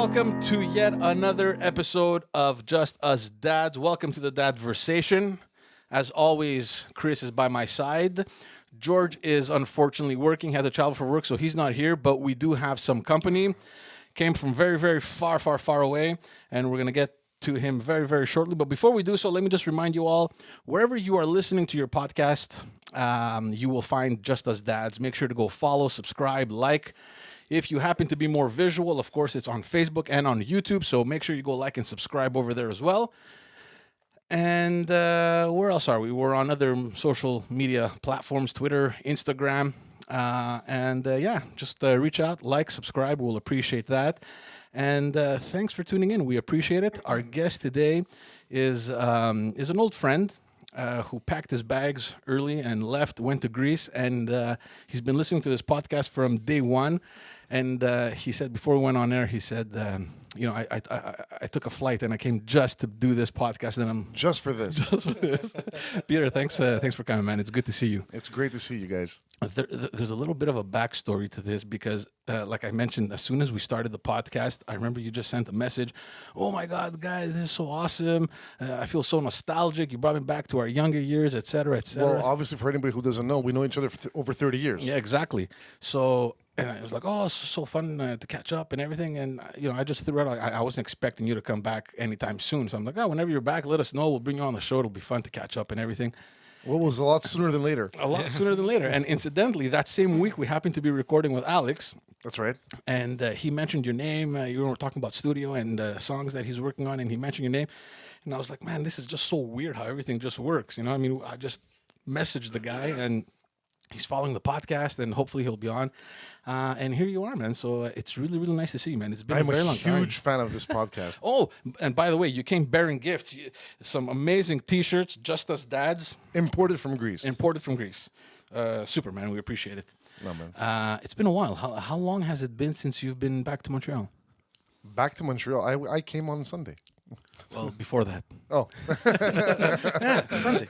welcome to yet another episode of Just Us Dads. Welcome to the Dadversation. As always, Chris is by my side. George is unfortunately working, had to travel for work, so he's not here, but we do have some company. Came from very, very far, far, far away, and we're going to get to him very, very shortly. But before we do so, let me just remind you all, wherever you are listening to your podcast, you will find Just Us Dads. Make sure to go follow, subscribe, like. If you happen to be more visual, of course, it's on Facebook and on YouTube, so make sure you go like and subscribe over there as well. And where else are we? We're on other social media platforms, Twitter, Instagram. Just reach out, like, subscribe. We'll appreciate that. And thanks for tuning in. We appreciate it. Our guest today is an old friend who packed his bags early and left, went to Greece. And he's been listening to this podcast from day one. And he said, before we went on air, he said, I took a flight and I came just to do this podcast. And I'm just for this. Just for this. Peter, thanks for coming, man. It's good to see you. It's great to see you guys. There's a little bit of a backstory to this because, like I mentioned, as soon as we started the podcast, I remember you just sent a message. Oh my God, guys, this is so awesome. I feel so nostalgic. You brought me back to our younger years, et cetera, et cetera. Well, obviously, for anybody who doesn't know, we know each other for over 30 years. Yeah, exactly. So... And it was like, oh, it's so fun to catch up and everything. And, I just threw out, I wasn't expecting you to come back anytime soon. So I'm like, whenever you're back, let us know. We'll bring you on the show. It'll be fun to catch up and everything. Well, it was a lot sooner than later. A lot sooner than later. And incidentally, that same week, we happened to be recording with Alex. That's right. And he mentioned your name. You were talking about studio and songs that he's working on. And he mentioned your name. And I was like, man, this is just so weird how everything just works. I just messaged the guy and he's following the podcast and hopefully he'll be on. And here you are, man. So it's really, really nice to see you, man. It's been a very long time. I'm a huge fan of this podcast. Oh, and by the way, you came bearing gifts. Some amazing T-shirts, Just Us Dads. Imported from Greece. Super, man. We appreciate it. No, man. It's been a while. How long has it been since you've been back to Montreal? Back to Montreal. I came on Sunday. Well, before that. Oh. Yeah, Sunday.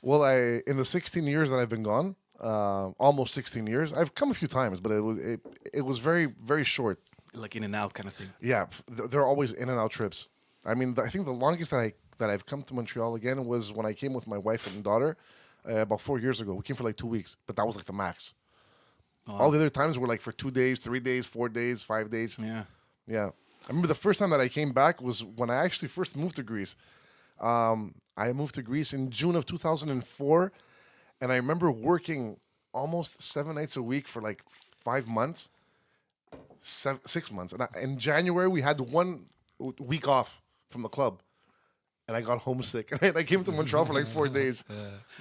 Well, in the 16 years that I've been gone, almost 16 years, I've come a few times, but it was very, very short. Like in and out kind of thing. Yeah, they're always in and out trips. I mean, I think the longest that I've come to Montreal again was when I came with my wife and daughter about 4 years ago. We came for like 2 weeks, but that was like the max. Oh. All the other times were like for 2 days, 3 days, 4 days, 5 days. Yeah. Yeah. I remember the first time that I came back was when I actually first moved to Greece. I moved to Greece in June of 2004, and I remember working almost 7 nights a week for like 5 months, 6 months. And in January, we had 1 week off from the club, and I got homesick. And I came to Montreal for like 4 days.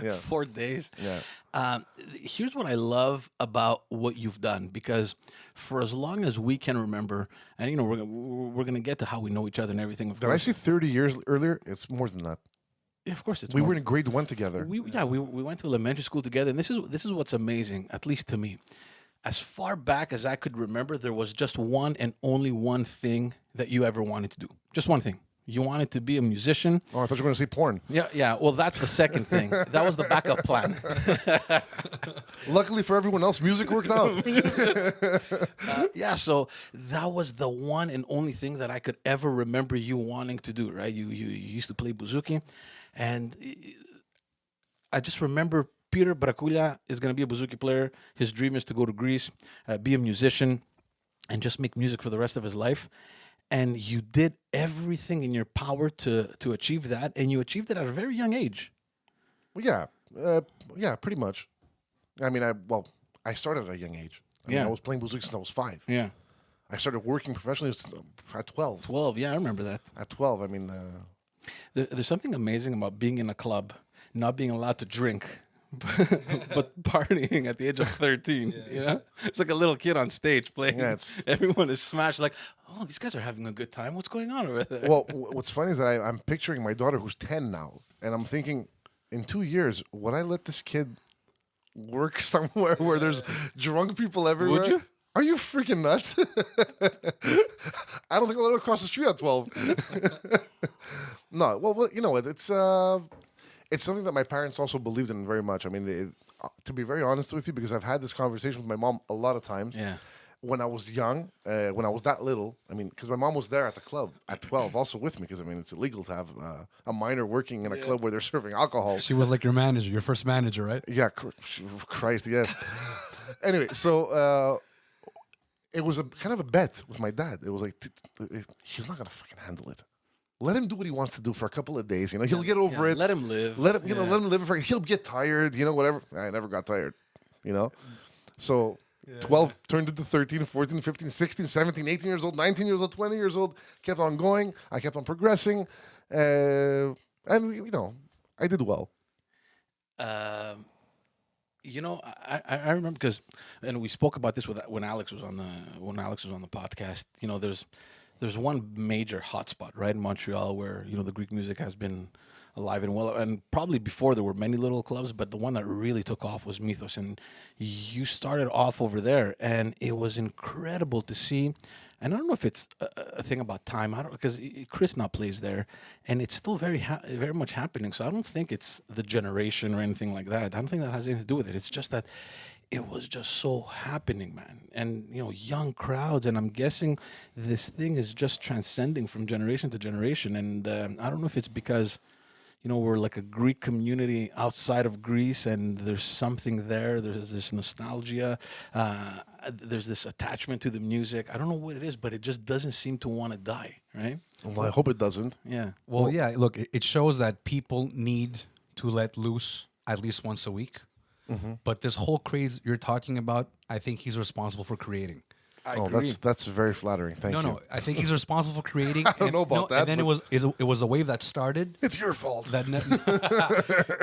Yeah. 4 days? Yeah. Here's what I love about what you've done, because for as long as we can remember, and we're gonna get to how we know each other and everything. Did I say 30 years earlier? It's more than that. Yeah, of course, we were in grade 1 together. We went to elementary school together, and this is what's amazing, at least to me. As far back as I could remember, there was just one and only one thing that you ever wanted to do. Just one thing. You wanted to be a musician. Oh, I thought you were going to say porn. Yeah. Well, that's the second thing. That was the backup plan. Luckily for everyone else, music worked out. So that was the one and only thing that I could ever remember you wanting to do, right? You used to play bouzouki, and I just remember Peter Brakoulias is going to be a bouzouki player. His dream is to go to Greece, be a musician, and just make music for the rest of his life. And you did everything in your power to achieve that, and you achieved it at a very young age. Well, yeah, pretty much. I mean, I started at a young age. I mean, I was playing bouzouki since I was 5. Yeah. I started working professionally at 12. 12, yeah, I remember that. At 12, I mean... There's something amazing about being in a club, not being allowed to drink, but partying at the age of 13. It's like a little kid on stage playing. Yeah, everyone is smashed. Like, oh, these guys are having a good time. What's going on over there? Well, what's funny is that I'm picturing my daughter who's 10 now, and I'm thinking, in 2 years, would I let this kid work somewhere where there's drunk people everywhere? Would you? Are you freaking nuts? I don't think I'll let her cross the street at 12. No, well, you know what? It's something that my parents also believed in very much. I mean, to be very honest with you, because I've had this conversation with my mom a lot of times. Yeah. when I was young, when I was that little, I mean, because my mom was there at the club at 12, also with me, because I mean, it's illegal to have a minor working in a club where they're serving alcohol. She was like your manager, your first manager, right? Yeah, Christ, yes. Anyway, so it was a kind of a bet with my dad. It was like, he's not gonna fucking handle it. Let him do what he wants to do for a couple of days. You know, he'll get over it. Let him live. Let him, let him live. He'll get tired. You know, whatever. I never got tired. You know, so 12 turned into 13, 14, 15, 16, 17, 18 years old, 19 years old, 20 years old. Kept on going. I kept on progressing, and you know, I did well. You know, I remember because, and we spoke about this when Alex was on the podcast. You know, there's one major hotspot right in Montreal where the Greek music has been alive and well, and probably before there were many little clubs, but the one that really took off was Mythos, and you started off over there, and it was incredible to see. And I don't know if it's a thing about time. I don't, because Chris now plays there, and it's still very much happening. So I don't think it's the generation or anything like that. I don't think that has anything to do with it. It's just that it was just so happening, man. And young crowds, and I'm guessing this thing is just transcending from generation to generation. And I don't know if it's because we're like a Greek community outside of Greece, and there's something there. There's this nostalgia. There's this attachment to the music. I don't know what it is, but it just doesn't seem to want to die, right? Well, I hope it doesn't. Yeah. Well, yeah. Look, it shows that people need to let loose at least once a week. Mm-hmm. But this whole craze you're talking about, I think he's responsible for creating. I agree. That's very flattering. Thank you. No, I think he's responsible for creating. I don't know about that. And then it was a wave that started. It's your fault. That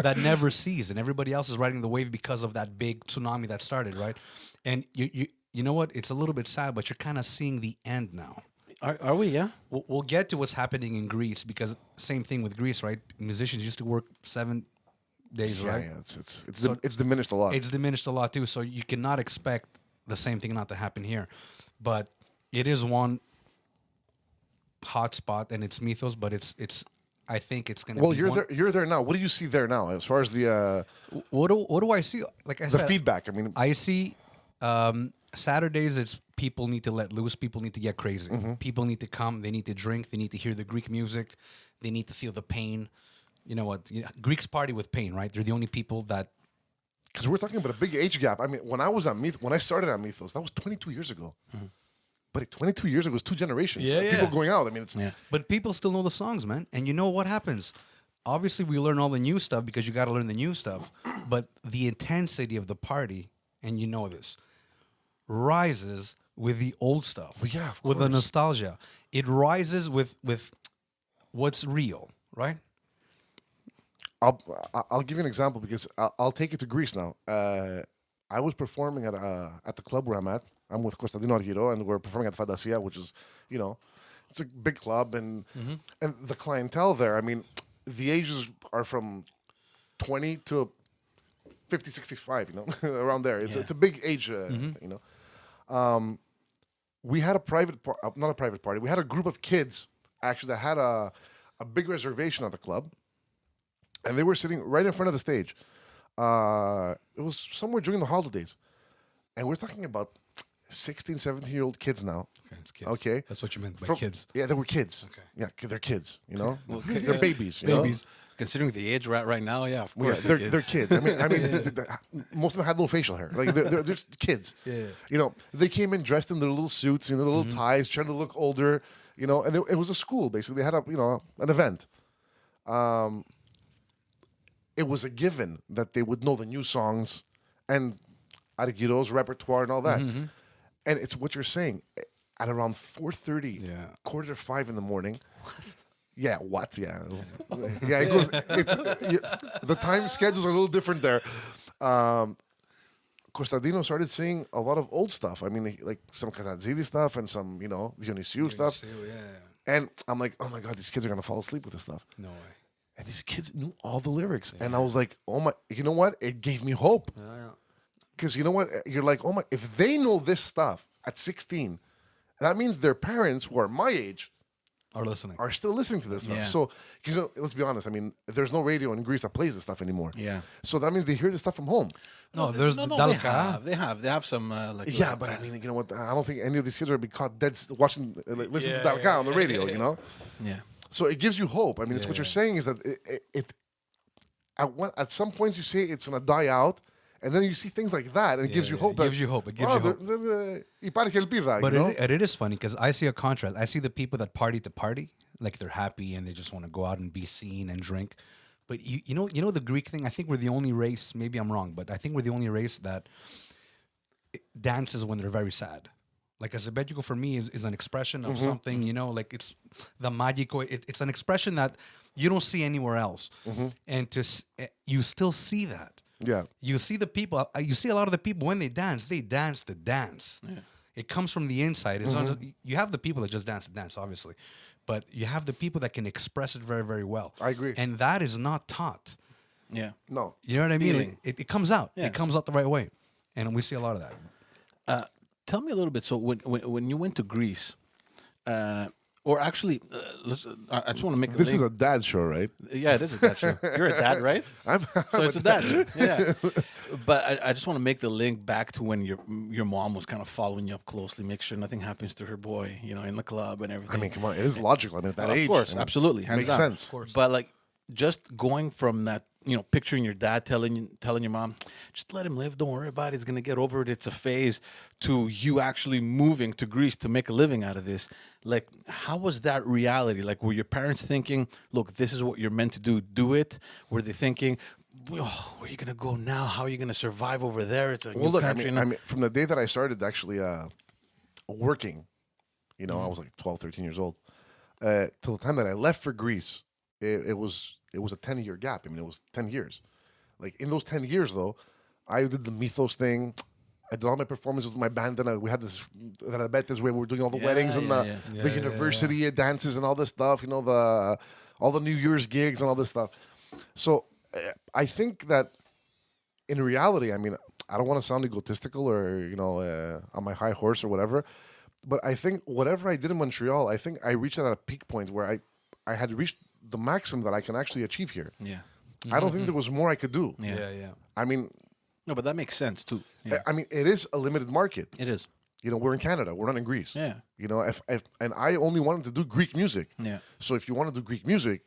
that never ceased, and everybody else is riding the wave because of that big tsunami that started, right? And you know what? It's a little bit sad, but you're kind of seeing the end now. Are we? Yeah. We'll get to what's happening in Greece, because same thing with Greece, right? Musicians used to work 7 days, right? Yeah, it's diminished a lot. It's diminished a lot too, so you cannot expect the same thing not to happen here. But it is one hot spot, and it's Mythos, but it's I think it's going to be you're there now. What do you see there now as far as the what do I see? Like I the said, feedback? I mean, I see Saturdays, it's people need to let loose, people need to get crazy. Mm-hmm. People need to come, they need to drink, they need to hear the Greek music, they need to feel the pain. You know what? Greeks party with pain, right? They're the only people that. Because we're talking about a big age gap. I mean, when I started at Mythos, that was 22 years ago. Mm-hmm. But 22 years ago was 2 generations. Yeah. People going out. I mean, it's. Yeah. But people still know the songs, man. And you know what happens? Obviously, we learn all the new stuff because you got to learn the new stuff. But the intensity of the party, and you know this, rises with the old stuff. Well, yeah, of with the course. nostalgia. It rises with what's real, right? I'll give you an example because I'll take it to Greece now. I was performing at the club where I'm at. I'm with Costantino Argyro, and we're performing at Fantasia, which is, it's a big club, and the clientele there. I mean, the ages are from 20 to 50, 65. Around there. It's a big age. We had not a private party. We had a group of kids actually that had a big reservation at the club. And they were sitting right in front of the stage. It was somewhere during the holidays. And we're talking about 16, 17-year-old kids now. Okay, it's kids. Okay. That's what you meant by kids. Yeah, they were kids. Okay. Yeah, they're kids, Well, They're babies, Babies. Considering the age we're at right now, yeah, of Yeah, course. they're kids. I mean, most of them had no facial hair. Like they're just kids. Yeah. They came in dressed in their little suits, their little ties, trying to look older. And it was a school basically. They had an event. It was a given that they would know the new songs and Argyro's repertoire and all that. Mm-hmm. And it's what you're saying. At around 4:30, 4:45 in the morning. Yeah, what? Yeah. Yeah, it goes. The time schedules are a little different there. Costantino started singing a lot of old stuff. I mean, like some Kazantzidis stuff and some, Dionysiou stuff. Yeah. And I'm like, oh my God, these kids are going to fall asleep with this stuff. No way. And these kids knew all the lyrics. Yeah. And I was like, oh my, you know what? It gave me hope. Because you know what? You're like, oh my, if they know this stuff at 16, that means their parents who are my age are still listening to this stuff. Yeah. So, 'cause, let's be honest. I mean, there's no radio in Greece that plays this stuff anymore. Yeah. So that means they hear this stuff from home. No, there's no, the they Dalka. have some like Yeah, but I mean, you know what? I don't think any of these kids are be caught dead watching, listening to Dalka on the radio. You know. yeah. So it gives you hope. I mean, it's what you're saying is that at some points you say it's gonna die out, and then you see things like that, and it gives you hope. It gives you hope. It gives you hope. Υπάρχει ελπίδα, But you know? it is funny because I see a contrast. I see the people that party to party, like they're happy and they just want to go out and be seen and drink. But you know the Greek thing. I think we're the only race. Maybe I'm wrong, but I think we're the only race that dances when they're very sad. Like a Zebediko for me is an expression of something. You know, like it's the magico. It's an expression that you don't see anywhere else, and you still see that. Yeah. You see the people. You see a lot of the people when they dance to dance. Yeah. It comes from the inside. It's not just, you have the people that just dance to dance, obviously, but you have the people that can express it very, very well. I agree. And that is not taught. Yeah. No. You know what I mean? Feeling. It comes out. Yeah. It comes out the right way, and we see a lot of that. Tell me a little bit. So when you went to Greece, or actually, I just want to make a This link. is a dad show, right? Yeah, it is a dad show. You're a dad, right? So it's a dad show. Yeah. But I just want to make the link back to when your mom was kind of following you up closely, make sure nothing happens to her boy, in the club and everything. I mean, come on, it is logical. I mean, at that age, Of course, I mean, absolutely. Hands makes down. sense. Of course. But like just going from that, picturing your dad telling your mom, just let him live, don't worry about it, he's gonna get over it, it's a phase, to you actually moving to Greece to make a living out of this. Like, how was that reality? Like, were your parents thinking, look, this is what you're meant to do it? Were they thinking, oh, where are you gonna go now? How are you gonna survive over there? It's a new Well, look, country. I mean, from the day that I started actually working, I was like 12, 13 years old, till the time that I left for Greece, it was a 10-year gap. I mean, it was 10 years. Like, in those 10 years, though, I did the Mythos thing. I did all my performances with my band. Then we had this Ranabetes where we were doing all the weddings and the university dances and all this stuff. All the New Year's gigs and all this stuff. So I think that in reality, I mean, I don't want to sound egotistical or on my high horse or whatever, but I think whatever I did in Montreal, I think I reached at a peak point where I had reached the maximum that I can actually achieve here. Yeah. I don't think there was more I could do. Yeah. I mean, No, but that makes sense too. Yeah. I mean, it is a limited market. It is. We're in Canada. We're not in Greece. Yeah. And I only wanted to do Greek music. Yeah. So if you want to do Greek music,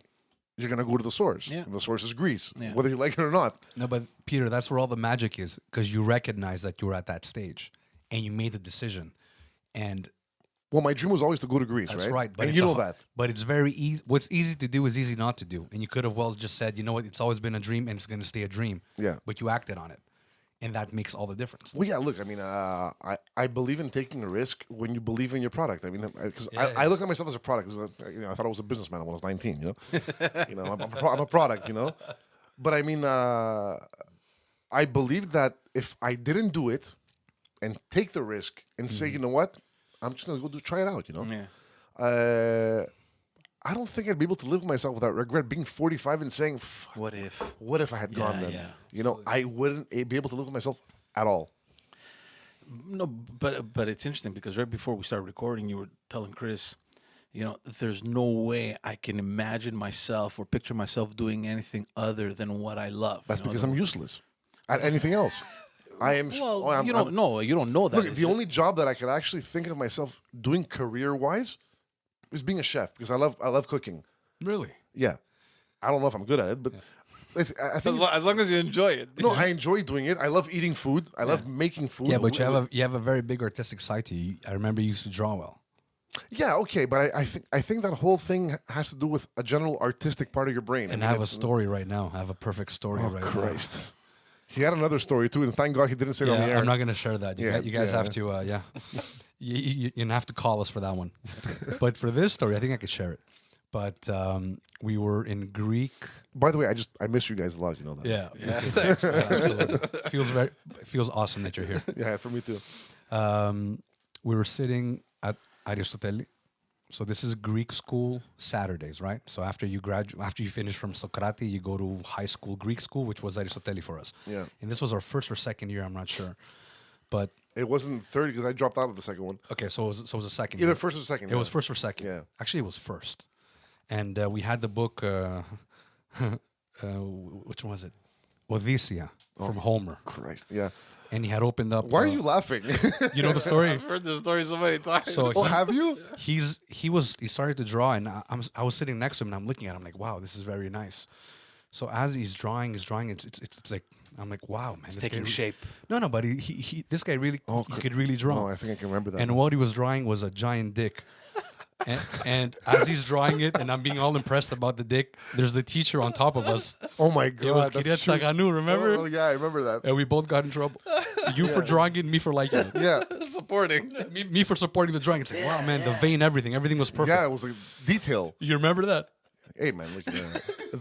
you're gonna go to the source. Yeah. And the source is Greece, Yeah. whether you like it or not. No, but Peter, that's where all the magic is because you recognize that you were at that stage and you made the decision. And Well, my dream was always to go to Greece, that's right? right. But And it's you know a- that. But it's very easy. What's easy to do is easy not to do. And you could have well just said, you know what, it's always been a dream and it's going to stay a dream. Yeah. But you acted on it. And that makes all the difference. Well, yeah. Look, I mean, I believe in taking a risk when you believe in your product. I mean, because I look at myself as a product. 'Cause, I thought I was a businessman when I was 19. I'm a product. But I mean, I believe that if I didn't do it and take the risk and say, you know what, I'm just gonna go try it out. Yeah. I don't think I'd be able to live with myself without regret. Being 45 and saying, What if? what if I had gone then? yeah. I wouldn't be able to live with myself at all. No, but it's interesting because right before we started recording, you were telling Chris, there's no way I can imagine myself or picture myself doing anything other than what I love. That's because I'm useless at anything else. I am. Well, you don't know. You don't know that. Look, It's the only job that I could actually think of myself doing career-wise is being a chef because I love cooking. Really? Yeah, I don't know if I'm good at it, but I think as long as you enjoy it. no, I enjoy doing it. I love eating food. I love making food. Yeah, but you have a very big artistic side to you. I remember you used to draw well. Yeah, okay, but I think that whole thing has to do with a general artistic part of your brain. And I have a story right now. I have a perfect story right Christ. He had another story too, and thank God he didn't say it now. on the Yeah, air. I'm not going to share that. You guys yeah. have to, you have to call us for that one. But for this story, I think I could share it. But we were in Greek. By the way, I miss you guys a lot. You know that. Yeah, absolutely. Feels awesome that you're here. Yeah, for me too. We were sitting at Aristoteli. So this is Greek school Saturdays, right? So after you finish from Socrati, you go to high school Greek school, which was Aristoteli for us. Yeah. And this was our first or second year, I'm not sure. but It wasn't 30 because I dropped out of the second one. okay, so it was a second. Either first or second. It was first or second. Yeah. Actually, it was first. And we had the book. Which one was it? Odysseia from Homer. Christ, yeah. And he had opened up. Why are you laughing? You know the story. I've heard this story so many times. So Oh, have you? he started to draw, and I was sitting next to him, and I'm looking at him like, wow, this is very nice. So as he's drawing, it's like I'm like, wow, man, this taking guy shape. No, but he this guy really he could really draw. Oh, I think I can remember that. And what he was drawing was a giant dick. And as he's drawing it, and I'm being all impressed about the dick, there's the teacher on top of us. Oh my It was God, Kiryat that's true. Saganu, remember? Oh yeah, I remember that. And we both got in trouble. You for drawing it, me for liking it. Yeah, Supporting. Me for supporting the drawing. It's like, wow, man, the vein, everything was perfect. yeah, it was like detail. You remember that? Hey man, like,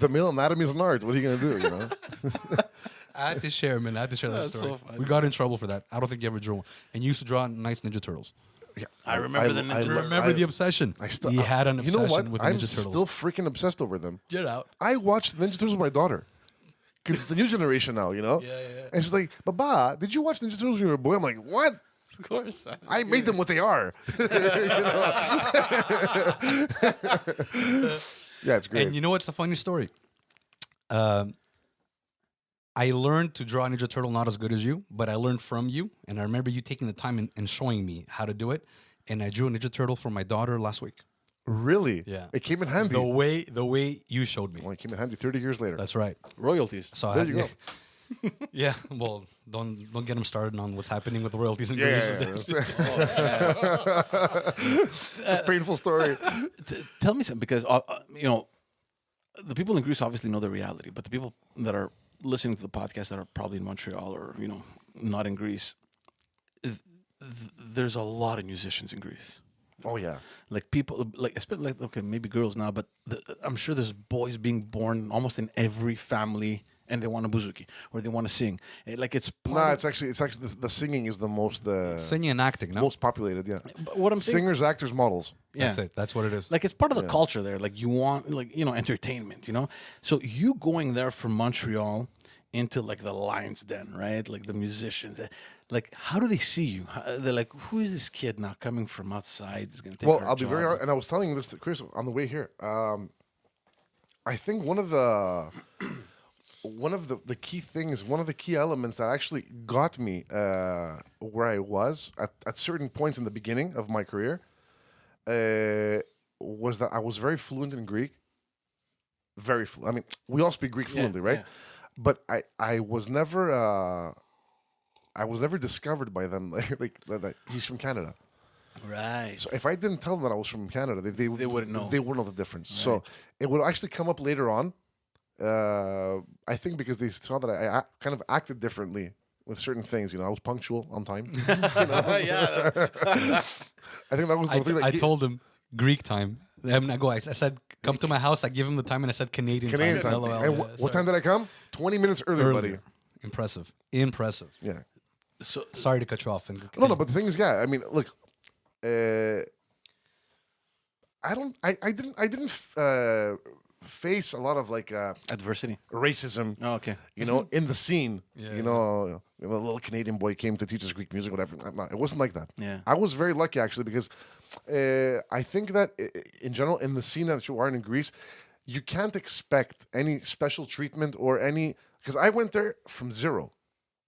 the male anatomy is an art. What are you gonna do? You know? I had to share, man. I had to share that That's story. so funny. We got in trouble for that. I don't think you ever drew one. And you used to draw nice Ninja Turtles. Yeah, I remember the Ninja Turtles. Remember the obsession? He had an You obsession know what? with I'm Ninja Turtles. still freaking obsessed over them. Get out. I watched Ninja Turtles with my daughter. Because it's the new generation now, you know? Yeah, yeah. And she's like, Baba, did you watch Ninja Turtles when you were a boy? I'm like, what? Of course. I made them what they are. Yeah, it's great. And you know what's a funny story? I learned to draw a Ninja Turtle not as good as you, but I learned from you. And I remember you taking the time and showing me how to do it. And I drew a Ninja Turtle for my daughter last week. Really? Yeah. It came in handy. The way you showed me. Well, it came in handy 30 years later. That's right. Royalties. So There you go. Yeah. Well, don't get them started on what's happening with the royalties in Yeah, Greece. yeah, yeah. It's a painful story. Tell me something, because the people in Greece obviously know the reality, but the people that are listening to the podcast that are probably in Montreal or not in Greece, there's a lot of musicians in Greece. Oh, yeah. Like people, especially okay, maybe girls now, but I'm sure there's boys being born almost in every family, and they want a bouzouki or they want to sing. It's part Nah, of- it's actually the singing is the most Singing and acting, no? most populated. Yeah, But what I'm saying, singers, actors, models. yeah. That's it. That's what it is. Like it's part of the culture there. Like you want, entertainment. So you going there from Montreal into like the Lions Den, right? Like the musicians. Like how do they see you? They're like, who is this kid now coming from outside? Is going to take Well, our I'll be job? very honest, and I was telling this to Chris on the way here. I think one of the key things, one of the key elements that actually got me where I was at certain points in the beginning of my career was that I was very fluent in Greek. Very fluent. I mean, we all speak Greek fluently, right? yeah. But I was never discovered by them like that he's from Canada. Right. So if I didn't tell them that I was from Canada, they wouldn't know. They wouldn't know the difference. So it would actually come up later on. I think because they saw that I kind of acted differently with certain things. I was punctual on time. Yeah. I think that was the thing. I told him Greek time. I said, come to my house. I give him the time, and I said Canadian Canadian time. LOL. And Yeah, what time did I come? 20 minutes earlier, buddy. Earlier. Impressive. Yeah. So Sorry to cut you off. No, but the thing is, yeah. I mean, look. I didn't face a lot of like adversity. racism. Oh, okay. In the scene. Yeah, A little Canadian boy came to teach us Greek music, whatever. It wasn't like that. Yeah. I was very lucky actually because I think that in general in the scene that you are in Greece, you can't expect any special treatment or any because I went there from zero.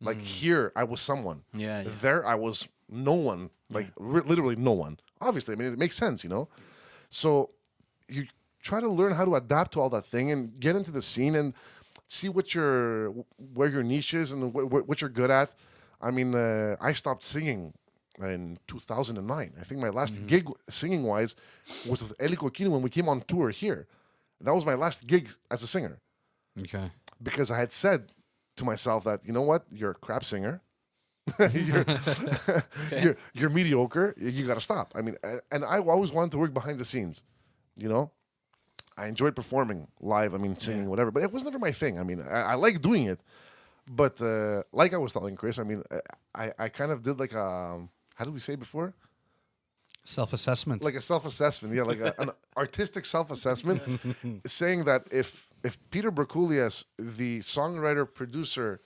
Like here, I was someone. Yeah, yeah. There, I was no one. Like literally no one. Obviously, I mean it makes sense, So you try to learn how to adapt to all that thing and get into the scene and see where your niche is and what you're good at. I mean, I stopped singing in 2009. I think my last gig singing wise was with Eli Kokini when we came on tour here. That was my last gig as a singer Okay. because I had said to myself that you're a crap singer. you're mediocre. You got to stop. I mean, and I always wanted to work behind the scenes. I enjoyed performing live. I mean, singing, whatever. But it was never my thing. I mean, I like doing it. But like I was telling Chris, I mean, I kind of did like a how did we say before? Self-assessment. Like a self-assessment, yeah, like an artistic self-assessment, saying that if Peter Brakoulias, the songwriter producer,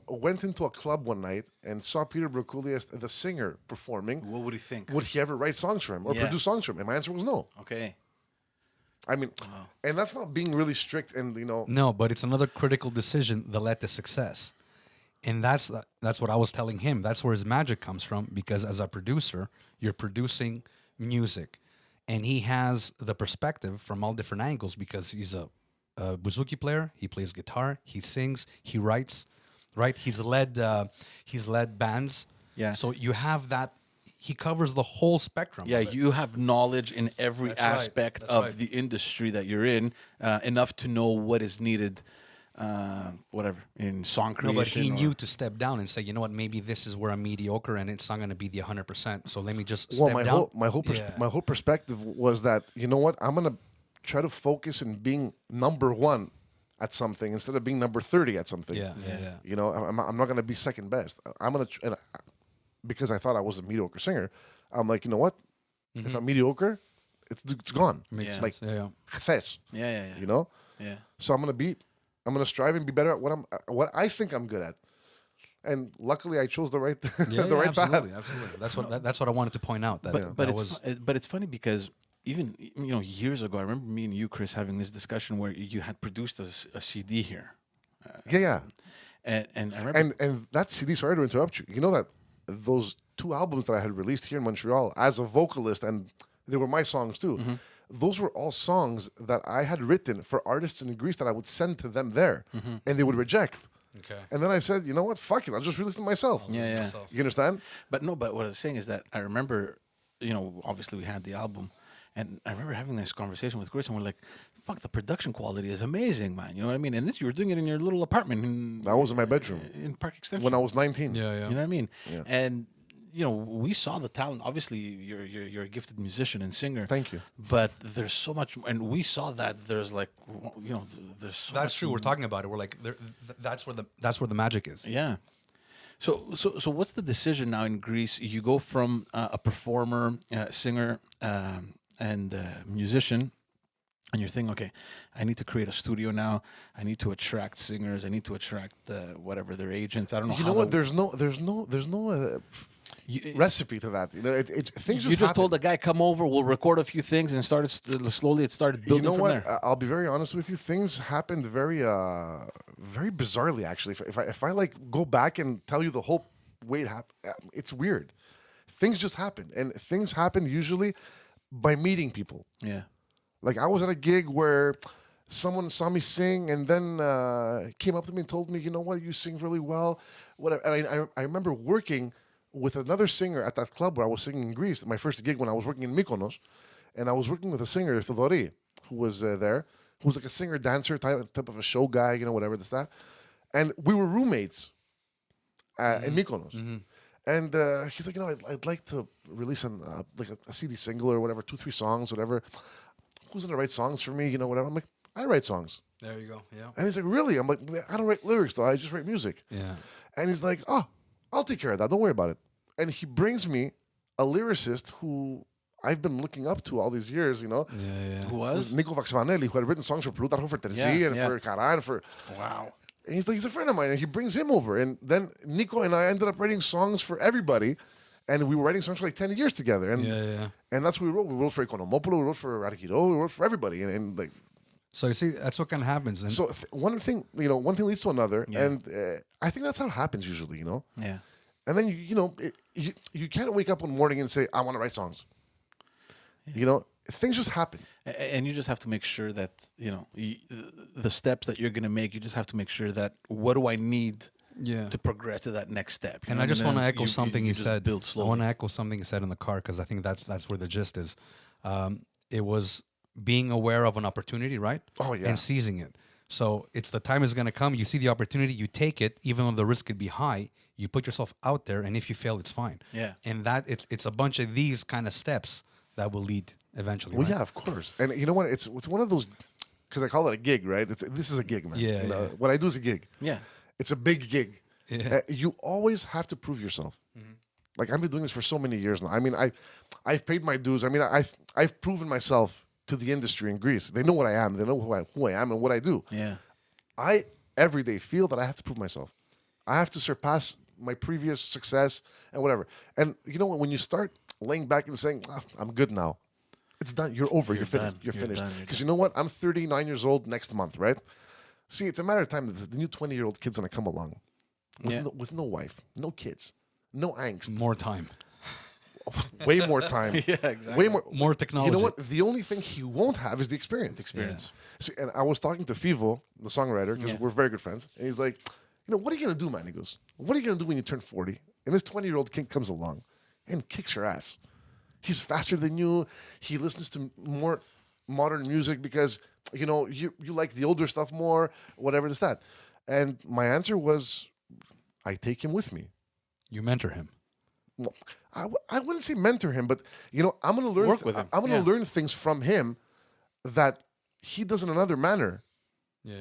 went into a club one night and saw Peter Brakoulias, the singer, performing, What would he think? would he ever write songs for him or Yeah. produce songs for him? And my answer was no. Okay. I mean, and that's not being really strict and, No, but it's another critical decision that led to success. And that's what I was telling him. That's where his magic comes from, because as a producer, you're producing music. And he has the perspective from all different angles, because he's a bouzouki player, he plays guitar, he sings, he writes, right? He's led bands. Yeah. So you have that. He covers the whole spectrum. Yeah, of it. you have knowledge in every That's right. aspect That's of right. the industry that you're in, enough to know what is needed, whatever, in song No, creation. but he or- knew to step down and say, you know what, maybe this is where I'm mediocre and it's not going to be the 100%. So let me just well, step my down. my whole perspective was that, you know what, I'm gonna try to focus in being number one at something instead of being number 30 at something. Yeah. You know, I'm not gonna be second best. I'm gonna because I thought I was a mediocre singer. I'm like, you know what, if I'm mediocre, it's gone. Makes Yeah. Like sense. Yeah. ches, Yeah. you know. Yeah. So I'm gonna strive and be better at what I think I'm good at. And luckily, I chose the right Yeah, the right absolutely, path. absolutely. That's what I wanted to point out. That, But that it's was but it's funny because even years ago, I remember me and you, Chris, having this discussion where you had produced a CD here, Yeah. and I remember And that CD. Sorry to interrupt you. You know that those 2 albums that I had released here in Montreal as a vocalist, and they were my songs too. Mm-hmm. Those were all songs that I had written for artists in Greece that I would send to them there, Mm-hmm. and they would reject. okay. And then I said, you know what? Fuck it. I'll just release them myself. yeah. You understand? But no, but what I was saying is that I remember, obviously we had the album, and I remember having this conversation with Chris, and we're like, "Fuck, the production quality is amazing, man." You know what I mean? And this, you were doing it in your little apartment That was in my bedroom in Park Extension. when I was 19. Yeah, You know what I mean? Yeah. And we saw the talent. Obviously, you're a gifted musician and singer. Thank you. But there's so much, and we saw that there's like, there's so That's much true. We're talking about it. We're like, that's where the magic is. Yeah. So what's the decision now in Greece? You go from a performer, singer, and musician, and you're thinking, okay, I need to create a studio now. I need to attract singers. I need to attract whatever their agents. I don't know. You how know what? to- There's no You, recipe to that. You know, things you just just happen. told the guy, come over. We'll record a few things, and started slowly. It started You building know from what? there. I'll be very honest with you. Things happened very bizarrely. Actually, if I like go back and tell you the whole way it happened, it's weird. Things just happen, and things happen usually by meeting people. Yeah. Like I was at a gig where someone saw me sing, and then came up to me and told me, "You know what? You sing really well." Whatever. I mean, I remember working with another singer at that club where I was singing in Greece. My first gig when I was working in Mykonos, and I was working with a singer, Theodori, who was there, who was like a singer dancer type of a show guy, whatever this that, and we were roommates in Mykonos. And he's like, I'd like to release like a CD single or whatever, 2-3 songs, whatever. Who's gonna write songs for me? Whatever. I'm like, I write songs. There you go. Yeah. And he's like, really? I'm like, I don't write lyrics though. I just write music. Yeah. And he's like, oh, I'll take care of that. Don't worry about it. And he brings me a lyricist who I've been looking up to all these years, Yeah. Who was was? Nico Vaxvanelli, who had written songs for Plutarcho, for Terzi, Yeah, and yeah. for Kara, and for... Wow. And he's a friend of mine, and he brings him over. And then Nico and I ended up writing songs for everybody, and we were writing songs for like 10 years together. And Yeah. and that's what we wrote. We wrote for Economopoulos, we wrote for Radikiro, we wrote for everybody. And like, So you see, that's what kind of happens. And so one thing leads to another. Yeah. And I think that's how it happens usually, Yeah. And then you can't wake up one morning and say, I want to write songs. Things just happen. And you just have to make sure that the steps that you're going to make. You just have to make sure that what do I need yeah. to progress to that next step. You And know I what just want to mean? echo You- something you he just said. Build I slowly. want to echo something he said in the car because I think that's where the gist is. It was being aware of an opportunity, right? Oh, yeah. And seizing it. So it's the time is going to come. You see the opportunity, you take it, even though the risk could be high. You put yourself out there, and if you fail, it's fine. Yeah. And that it's a bunch of these kind of steps that will lead eventually. Well, right? yeah, of course. And you know what? It's one of those, because I call it a gig, right? This is a gig, man. Yeah, yeah. What I do is a gig. Yeah. It's a big gig. Yeah. You always have to prove yourself. Like I've been doing this for so many years now. I mean, I've paid my dues. I mean, I've proven myself to the industry in Greece. They know what I am. They know who I am and what I do. Yeah. I every day feel that I have to prove myself. I have to surpass my previous success and whatever. And you know what? When you start laying back and saying, I'm good now, it's done. You're over. You're finished. done. You're You're finished. done. You're Because you know what? I'm 39 years old next month, right? See, it's a matter of time that the new 20-year-old kid's going to come along with no wife, no kids, no angst, More time. way more time. Yeah, exactly. Way more. More technology. You know what? The only thing he won't have is the experience. Experience. See, and I was talking to Fivo, the songwriter, because we're very good friends. And he's like, what are you going to do, man? He goes, what are you going to do when you turn 40? And this 20-year-old kid comes along and kicks your ass. He's faster than you. He listens to more modern music because, you like the older stuff more, whatever this, that. And my answer was, I take him with me. You mentor him. Well, I wouldn't say mentor him, but, I'm going to learn. Work with him. I'm going to learn things from him that he does in another manner. Yeah.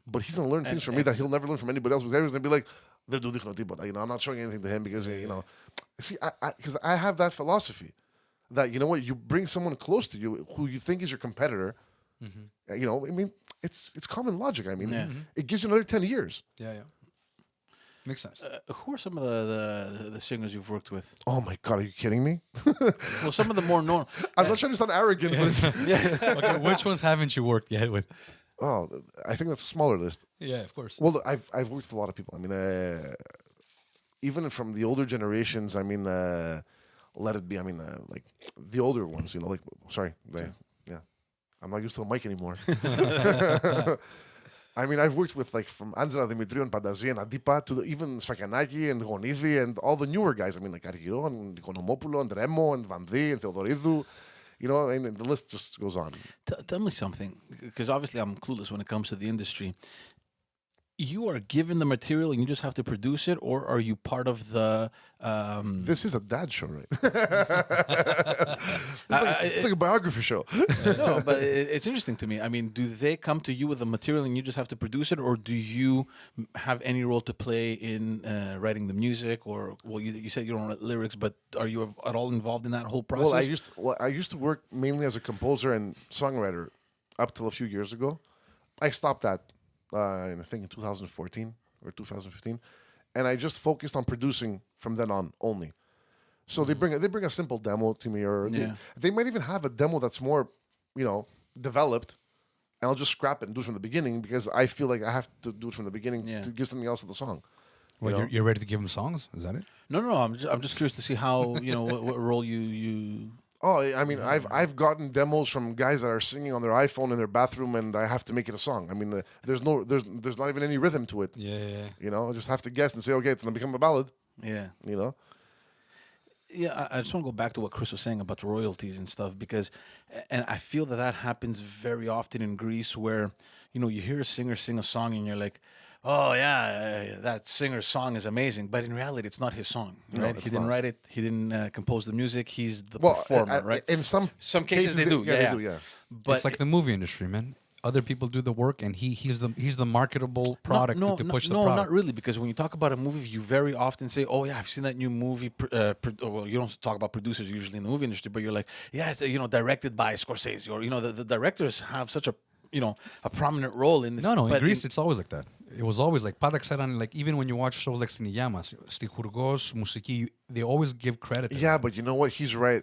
But he's going to learn things from me that he'll never learn from anybody else. Because everyone's going to be like, I'm not showing anything to him because, See, because I have that philosophy that, you bring someone close to you who you think is your competitor. It's common logic. It gives you another 10 years. Yeah. Makes sense. Who are some of the singers you've worked with? Oh, my God. Are you kidding me? Well, some of the more known. I'm not trying to sound arrogant, but it's, Okay, which ones haven't you worked yet with? I think that's a smaller list. Yeah, of course. Well, I've worked with a lot of people. Even from the older generations, let it be. Like the older ones, yeah. I'm not used to a mic anymore. I've worked with from Angela Dimitriou and Padazi and Adipa to even Sfakianaki and Gonidi and all the newer guys. Like Argiro and Konomopoulo and Remo and Vandi and Theodoridou. And the list just goes on. Tell me something, because obviously I'm clueless when it comes to the industry. You are given the material and you just have to produce it, or are you part of the... This is a dad show, right? It's like a biography show. No, but it's interesting to me. Do they come to you with the material and you just have to produce it, or do you have any role to play in writing the music? Or, well, you said you don't write lyrics, but are you at all involved in that whole process? I used to work mainly as a composer and songwriter up till a few years ago. I stopped that. I think in 2014 or 2015, and I just focused on producing from then on only. So they bring a simple demo to me, or they might even have a demo that's more, developed, and I'll just scrap it and do it from the beginning because I feel like I have to do it from the beginning to give something else to the song. Well, you're ready to give them songs? Is that it? No. I'm just curious to see how what role you. Oh, I've gotten demos from guys that are singing on their iPhone in their bathroom, and I have to make it a song. There's not even any rhythm to it. Yeah. I just have to guess and say, okay, it's gonna become a ballad. Yeah. Yeah, I just want to go back to what Chris was saying about the royalties and stuff, because, and I feel that happens very often in Greece, where you hear a singer sing a song and you're like, oh yeah, that singer's song is amazing, but in reality, it's not his song. Right? He didn't write it. He didn't compose the music. He's the performer, right? In some cases they do. They do. But it's like the movie industry, man. Other people do the work, and he's the marketable product to push the product. No, not really, because when you talk about a movie, you very often say, "Oh yeah, I've seen that new movie." Well, you don't talk about producers usually in the movie industry, but you're like, "Yeah, it's directed by Scorsese," or the directors have such a prominent role in this. No, in Greece it's always like that. It was always like Πάντα ξέραν, like even when you watch shows like Στην Υγειά μας, στιχουργός, μουσική, they always give credit. Yeah, but you know what? He's right.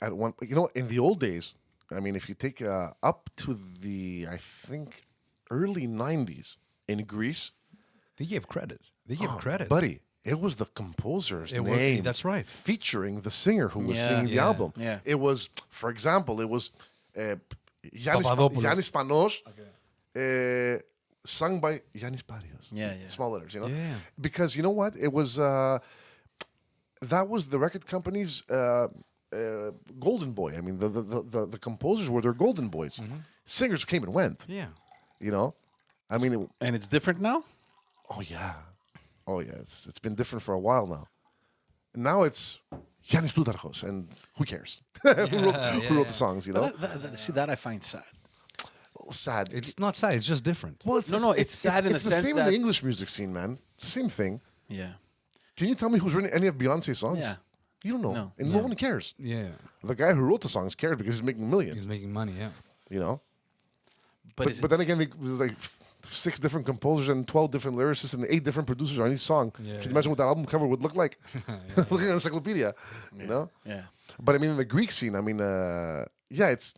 At one, in the old days, if you take up to the, I think, early 90s in Greece, they gave credit. Buddy. It was the composer's name. That's right. Featuring the singer who was singing the album. Yeah. It was, for example, Yannis Panos, sung by Yannis Parios. Yeah. Small letters, Yeah. Because you know what? It was that was the record company's golden boy. The composers were their golden boys. Mm-hmm. Singers came and went. Yeah. And it's different now. Oh yeah. It's been different for a while now. And now it's Yannis Plutarchos, and who cares? who wrote the songs? See, that I find sad. Sad. It's not sad. It's just different. Well, it's sad in the it's the sense same that in the English music scene, man. It's the same thing. Yeah. Can you tell me who's written any of Beyonce's songs? Yeah. You don't know. No. And no one cares. Yeah. The guy who wrote the songs cares because he's making millions. He's making money, yeah. You know? But But then again, 6 different composers and 12 different lyricists and 8 different producers on each song. Can you imagine what that album cover would look like? Look at an encyclopedia, you know? Yeah. But I mean, in the Greek scene, I mean, yeah, it's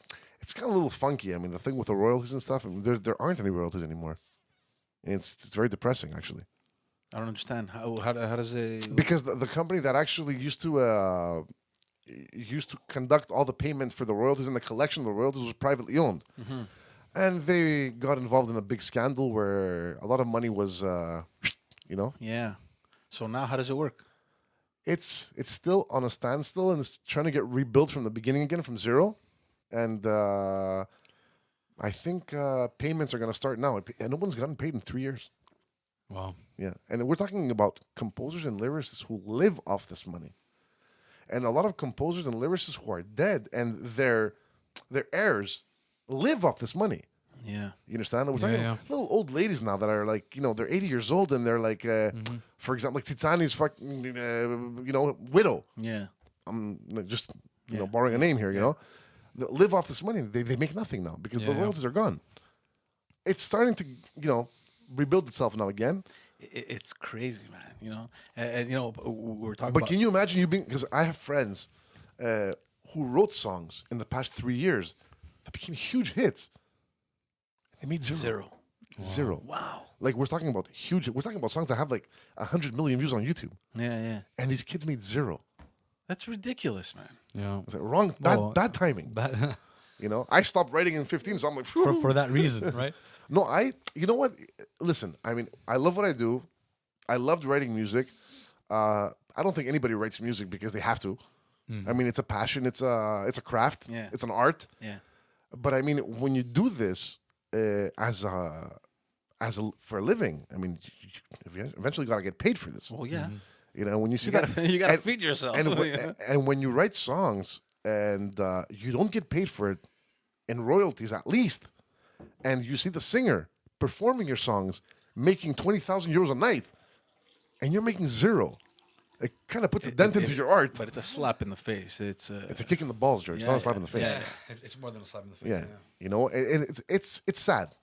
kind of a little funky. I mean, the thing with the royalties and stuff, I mean, there aren't any royalties anymore. And it's very depressing, actually. I don't understand. How does it... Because the company that actually used to conduct all the payment for the royalties and the collection of the royalties was privately owned. Mm-hmm. And they got involved in a big scandal where a lot of money was, you know? Yeah. So now how does it work? It's still on a standstill and it's trying to get rebuilt from the beginning again, from zero. And I think payments are going to start now. And no one's gotten paid in 3 years. Wow. Yeah. And we're talking about composers and lyricists who live off this money. And a lot of composers and lyricists who are dead and their heirs live off this money. Yeah. You understand? We're talking little old ladies now that are like, you know, they're 80 years old and they're like, for example, like Titsani's fucking, you know, widow. Yeah. I'm just, you know, borrowing a name here, you know. They live off this money. They make nothing now because the royalties are gone. It's starting to, you know, rebuild itself now again. It's crazy, man. You know, and you know, we're talking. But about... can you imagine you being? Because I have friends who wrote songs in the past 3 years that became huge hits. They made zero. Zero. Wow. Like we're talking about huge. We're talking about songs that have like 100 million views on YouTube. Yeah, yeah. And these kids made zero. That's ridiculous, man. Yeah. It's like wrong, bad timing. But You know, I stopped writing in 15, so I'm like, for that reason, right? No, you know what? Listen, I mean, I love what I do. I loved writing music. I don't think anybody writes music because they have to. I mean, it's a passion. It's a craft. Yeah. It's an art. Yeah. But I mean, when you do this for a living, I mean, you eventually got to get paid for this. Well, yeah. You know, when you see You gotta feed yourself. And when you write songs and you don't get paid for it in royalties, at least, and you see the singer performing your songs, making 20,000 euros a night, and you're making zero, it kind of puts a dent into your art. But it's a slap in the face. It's a kick in the balls, George. It's not a slap in the face. Yeah. It's more than a slap in the face. Yeah. You know, and it's sad.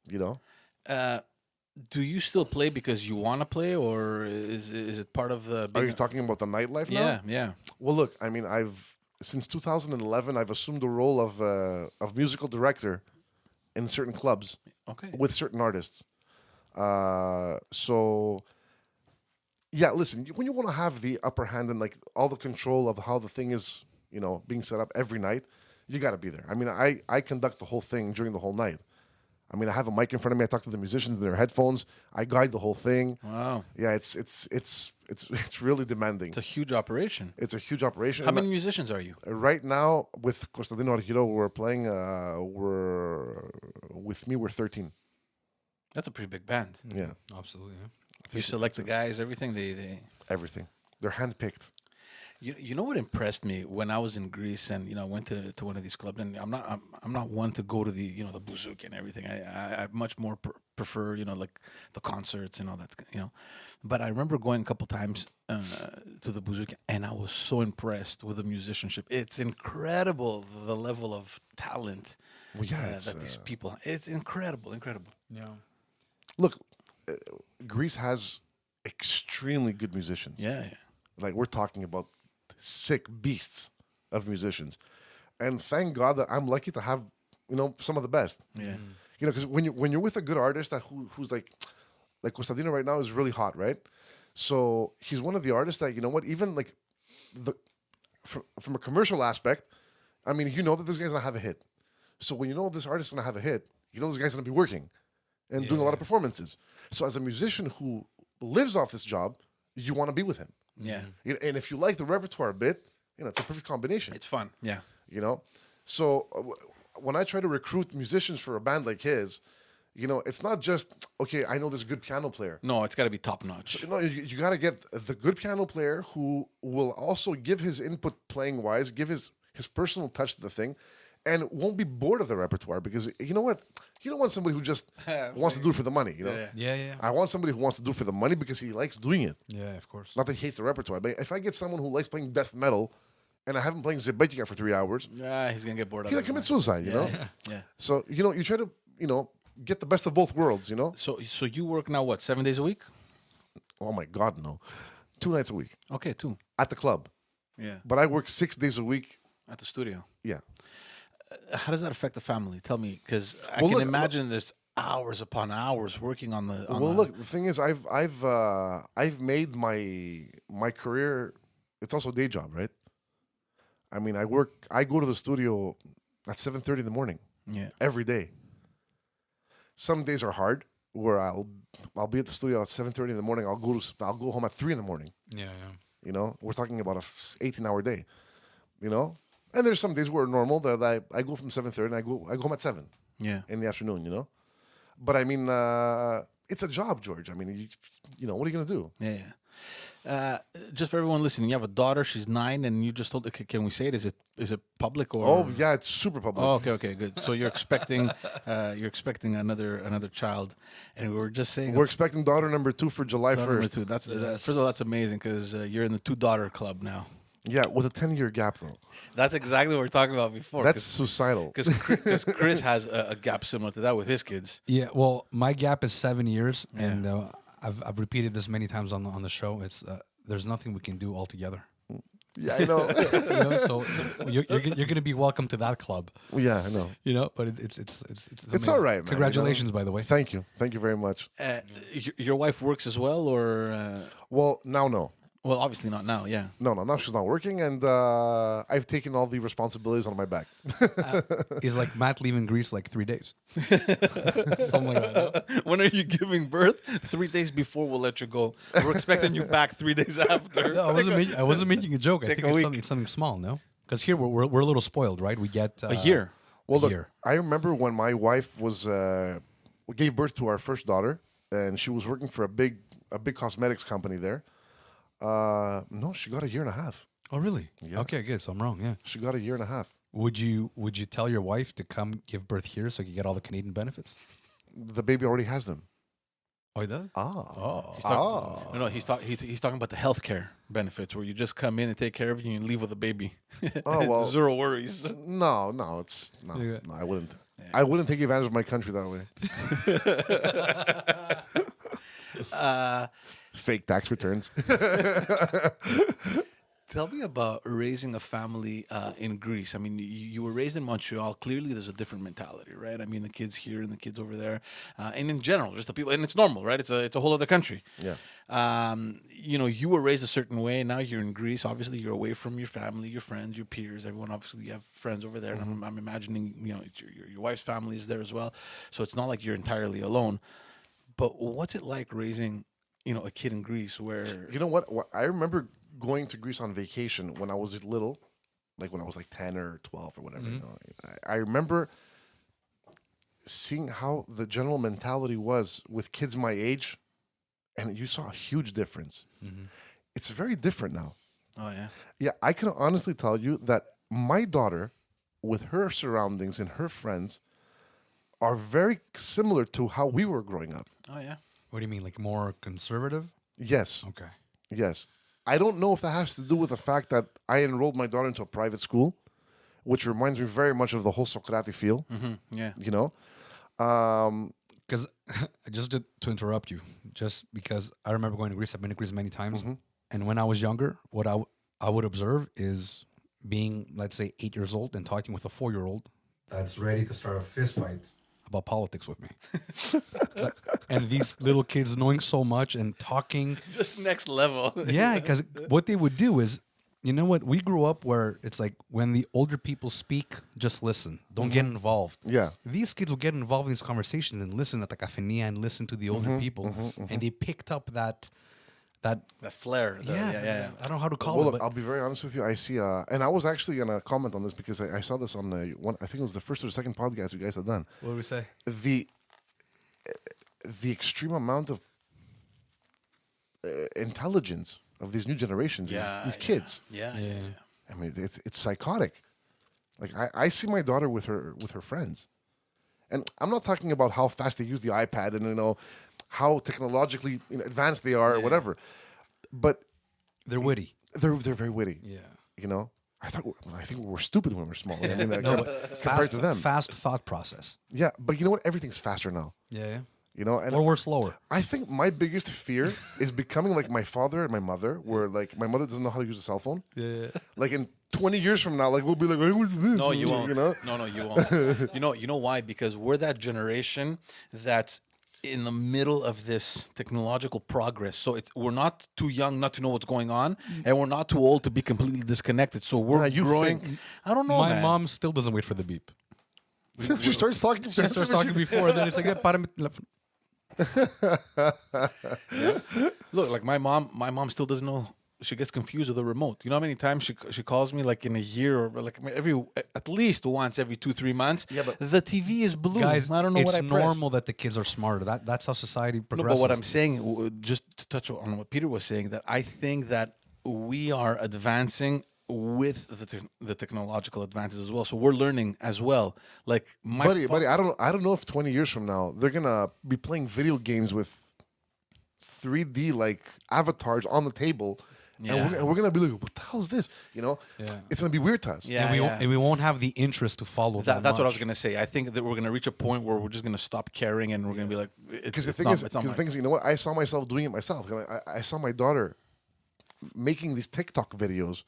You know. Do you still play because you want to play, or is it part of the? Are you talking about the nightlife now? Yeah, yeah. Well, look, I mean, since 2011, I've assumed the role of musical director in certain clubs. Okay. With certain artists. So, yeah, listen, when you want to have the upper hand and like all the control of how the thing is, you know, being set up every night, you got to be there. I mean, I conduct the whole thing during the whole night. I mean, I have a mic in front of me. I talk to the musicians in their headphones. I guide the whole thing. Wow. Yeah, it's really demanding. It's a huge operation. It's a huge operation. How many musicians are you? Right now, with Costantino Argiro, we're playing. We're 13. That's a pretty big band. Yeah, Absolutely. Yeah. You select the guys, everything. They everything. They're handpicked. You know what impressed me when I was in Greece and I went to one of these clubs, and I'm not one to go to the the bouzouki and everything. I much more prefer like the concerts and all that But I remember going a couple times to the bouzouki, and I was so impressed with the musicianship. It's incredible the level of talent. Well, yeah, that these people. It's incredible. Yeah. Look, Greece has extremely good musicians. Yeah. Like we're talking about sick beasts of musicians, and thank God that I'm lucky to have some of the best. Yeah. Because when you're with a good artist who's like Costantino right now is really hot, right? So he's one of the artists that even like from a commercial aspect, I mean that this guy's gonna have a hit. So when this artist is gonna have a hit, this guy's gonna be working and doing a lot of performances. So as a musician who lives off this job, you want to be with him. Yeah. And if you like the repertoire a bit, it's a perfect combination. It's fun. Yeah. So when I try to recruit musicians for a band like his, it's not just, okay, I know this good piano player. No, it's got to be top notch. So, you got to get the good piano player who will also give his input playing wise, give his personal touch to the thing, and won't be bored of the repertoire, because you know what? You don't want somebody who just wants to do it for the money, Yeah. I want somebody who wants to do it for the money because he likes doing it. Yeah, of course. Not that he hates the repertoire, but if I get someone who likes playing death metal and I have him playing Zebetika for 3 hours, Yeah, he's gonna get bored of it. he's gonna commit suicide, Yeah. So, you try to, get the best of both worlds, you know? So you work now what, 7 days a week? Oh my God, no. 2 nights a week Okay, 2. at the club. Yeah. But I work 6 days a week. At the studio. Yeah. How does that affect the family? Tell me, because I Well, can look- imagine there's hours upon hours working on the. Well, look, the thing is, I've made my career. It's also a day job, right? I mean, I go to the studio at 7:30 in the morning Yeah. every day. Some days are hard, where I'll be at the studio at 7:30 in the morning. I'll go home at 3 in the morning. Yeah, yeah. You know, we're talking about a 18-hour day. You know, and there's some days where normal that I go from 7:30 and I go home at 7 Yeah. in the afternoon. You know, but I mean, it's a job, George. I mean, you know, what are you gonna do? Yeah. Just for everyone listening, you have a daughter. She's 9, and you just told. Can we say it? Is it public or? Oh yeah, it's super public. Oh, okay, good. So you're expecting another child, and we were just saying We're expecting daughter number 2 for July daughter number 1st. 2. That's first of all, that's amazing because you're in the 2-daughter club now. Yeah, with a 10-year gap though. That's exactly what we were talking about before. That's suicidal. Because Chris has a gap similar to that with his kids. Yeah, well, my gap is 7 years, and I've repeated this many times on the show. It's there's nothing we can do altogether. Yeah, I know. You know, so you're going to be welcome to that club. Yeah, I know. You know, but it's It's all right, man. Congratulations, you know? by the way. Thank you very much. Your wife works as well, or Well, now no. well, obviously not now. Yeah. No, now she's not working, and I've taken all the responsibilities on my back. Is like Matt leaving Greece like 3 days. Something like that. No? When are you giving birth? 3 days before we'll let you go. We're expecting you back 3 days after. No, I wasn't making a joke. I Take think a it's week. something small, no? Because here we're a little spoiled, right? We get A year. Well, look, year. I remember when my wife gave birth to our first daughter, and she was working for a big cosmetics company there. No, she got a year and a half. Oh, really? Yeah. Okay, good. So I'm wrong. Yeah. She got a year and a half. Would you tell your wife to come give birth here so you get all the Canadian benefits? The baby already has them. Oh, he does. Oh. No, he's talking about the healthcare benefits where you just come in and take care of you and you leave with a baby. Oh, well. 0 worries. No, it's no, Yeah. no. I wouldn't. I wouldn't take advantage of my country that way. Fake tax returns. Tell me about raising a family in Greece. I mean, you were raised in Montreal. Clearly, there's a different mentality, right? I mean, the kids here and the kids over there, and in general, just the people. And it's normal, right? It's a whole other country. Yeah. You know, you were raised a certain way. Now you're in Greece. Obviously, you're away from your family, your friends, your peers. Everyone, obviously, you have friends over there. And I'm imagining, you know, your wife's family is there as well. So it's not like you're entirely alone. But what's it like raising, you know, a kid in Greece where You know what? I remember going to Greece on vacation when I was little, like when I was like 10 or 12 or whatever. You know, I remember seeing how the general mentality was with kids my age, and you saw a huge difference. It's very different now. Oh yeah. Yeah, I can honestly tell you that my daughter, with her surroundings and her friends, are very similar to how we were growing up. Oh yeah. What do you mean, like more conservative? Yes, Okay. yes. I don't know if that has to do with the fact that I enrolled my daughter into a private school, which reminds me very much of the whole Socrates feel, Yeah. you know? Because just to interrupt you, just because I remember going to Greece. I've been to Greece many times, and when I was younger, what I would observe is being, let's say, 8 years old and talking with a 4-year-old that's ready to start a fist fight about politics with me, and these little kids knowing so much and talking. Just next level. Yeah, because what they would do is, you know what? We grew up where it's like when the older people speak, just listen. Don't get involved. Yeah. These kids will get involved in these conversations and listen at the cafeteria and listen to the older people. And they picked up that That flair. yeah. I don't know how to call Well, it. look, I'll be very honest with you. I see, and I was actually going to comment on this because I saw this on one. I think it was the first or second podcast you guys had done. What do we say? The extreme amount of intelligence of these new generations, these kids. Yeah. I mean, it's psychotic. Like I see my daughter with her friends, and I'm not talking about how fast they use the iPad and how technologically advanced they are or whatever, but They're witty. they're very witty. Yeah. You know, I think we were stupid when we were small. I mean, like, No, but compared to them. fast thought process. Yeah, but you know what? Everything's faster now. Yeah. You know, and Or we're slower. I think my biggest fear is becoming like my father and my mother, where like my mother doesn't know how to use a cell phone. Yeah. Like in 20 years from now, like we'll be like, hey, what's this? No, you won't. You know? No, you won't. You know why? Because we're that generation that's in the middle of this technological progress. So we're not too young not to know what's going on, and we're not too old to be completely disconnected. So we're Yeah, you growing. think- I don't know, My man. mom still doesn't wait for the beep. She starts talking. She starts talking before, and then it's like, "Yeah, para mit telefon." Look, like my mom still doesn't know. She gets confused with the remote. You know how many times she calls me like in a year or like at least once every 2-3 months. Yeah, but- the TV is blue. Guys, I don't know it's what I pressed. normal that the kids are smarter. That's how society No, progresses. but what I'm saying, just to touch on what Peter was saying, that I think that we are advancing with the technological advances as well. So we're learning as well. Like my buddy, I don't know if 20 years from now they're gonna be playing video games with 3D like avatars on the table. Yeah. And we're gonna be like, what the hell is this? You know, it's gonna be weird to us. Yeah. and we won't have the interest to follow that. That's what I was much. gonna say. I think that we're gonna reach a point where we're just gonna stop caring and we're gonna be like, Because the thing is, you know what? I saw myself doing it myself. I saw my daughter making these TikTok videos.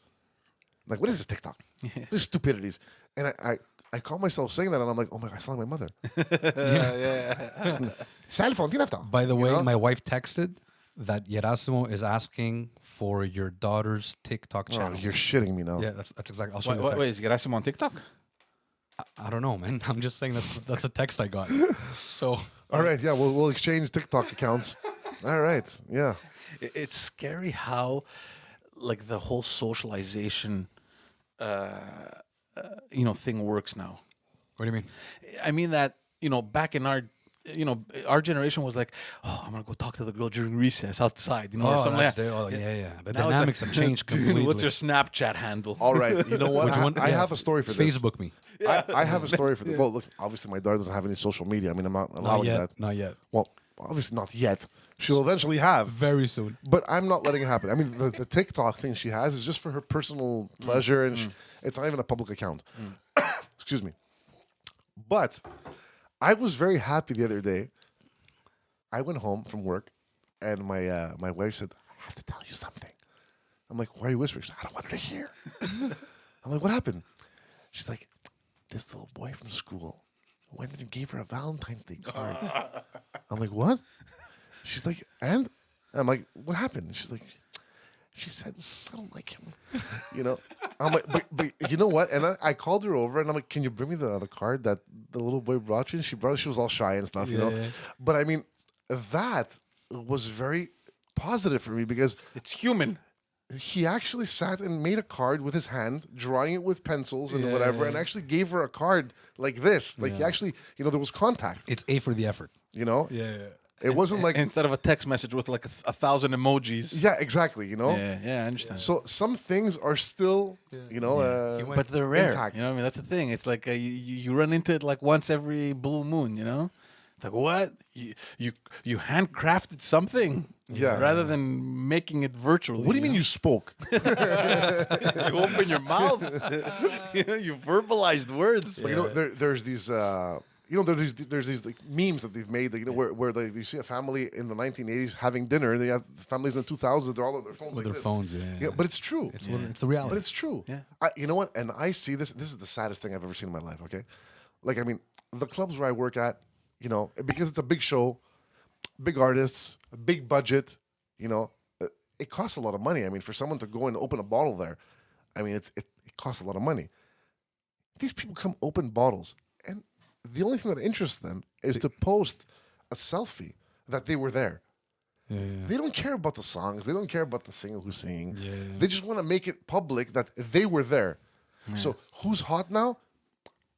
Like, what is this TikTok? This stupidities. And I caught myself saying that, and I'm like, oh my god, I sound like my mother. Cell phone, By the way, know? my wife texted that Yerasimo is asking for your daughter's TikTok Oh, channel. you're shitting me now. Yeah, that's exactly. I'll show you the text. wait, is Gerasimo on TikTok? I don't know, man. I'm just saying that's a text I got. So All right, yeah, we'll exchange TikTok accounts. All right, yeah. It's scary how, like, the whole socialization, thing works now. what do you mean? I mean that, back in our generation was like, oh, I'm gonna go talk to the girl during recess outside. You know, or something like that. Yeah. The Now it's dynamics like, have changed dude, completely. what's your Snapchat handle? All right, you know what? Which one? I Yeah. have a story for this. Facebook me. I have a story for this. Well, look, obviously my daughter doesn't have any social media. I mean, I'm not Not allowing yet. that. Not yet. Well, obviously not yet. She'll eventually have. Very soon. But I'm not letting it happen. I mean, the TikTok thing she has is just for her personal pleasure, and it's not even a public account. Excuse me. But I was very happy the other day. I went home from work, and my wife said, I have to tell you something. I'm like, why are you whispering? She's like, I don't want her to hear. I'm like, what happened? She's like, this little boy from school went and gave her a Valentine's Day card. I'm like, what? She's like, and? I'm like, what happened? She's like, she said, I don't like him. You know? I'm like, but you know what? And I called her over and I'm like, can you bring me the card that the little boy brought you? And she was all shy and stuff, you know? Yeah. But I mean, that was very positive for me because It's human. he actually sat and made a card with his hand, drawing it with pencils and whatever, and actually gave her a card like this. Like he actually, there was contact, It's A for the effort. you know? Yeah. It wasn't like, Instead of a text message with like 1,000 emojis. yeah, exactly, you know? Yeah, I understand. So some things are still, But they're rare. intact. You know what I mean? That's the thing. It's like you run into it like once every blue moon, you know? It's like, what? You handcrafted something? Yeah. Rather than making it virtually. What do you mean you spoke? You open your mouth. You verbalized words. But, there's these, there's these like memes that they've made, where you see a family in the 1980s having dinner, they have families in the 2000s, they're all on their phones With like their this. phones, yeah. But it's true. It's the reality. But it's true. Yeah. You know what? And I see this. This is the saddest thing I've ever seen in my life. Okay, like I mean, the clubs where I work at, because it's a big show, big artists, a big budget. It costs a lot of money. I mean, for someone to go and open a bottle there, I mean, it costs a lot of money. These people come open bottles, and the only thing that interests them is to post a selfie that they were there. They don't care about the songs. They don't care about the singer who's singing. They just want to make it public that they were there. So who's hot now?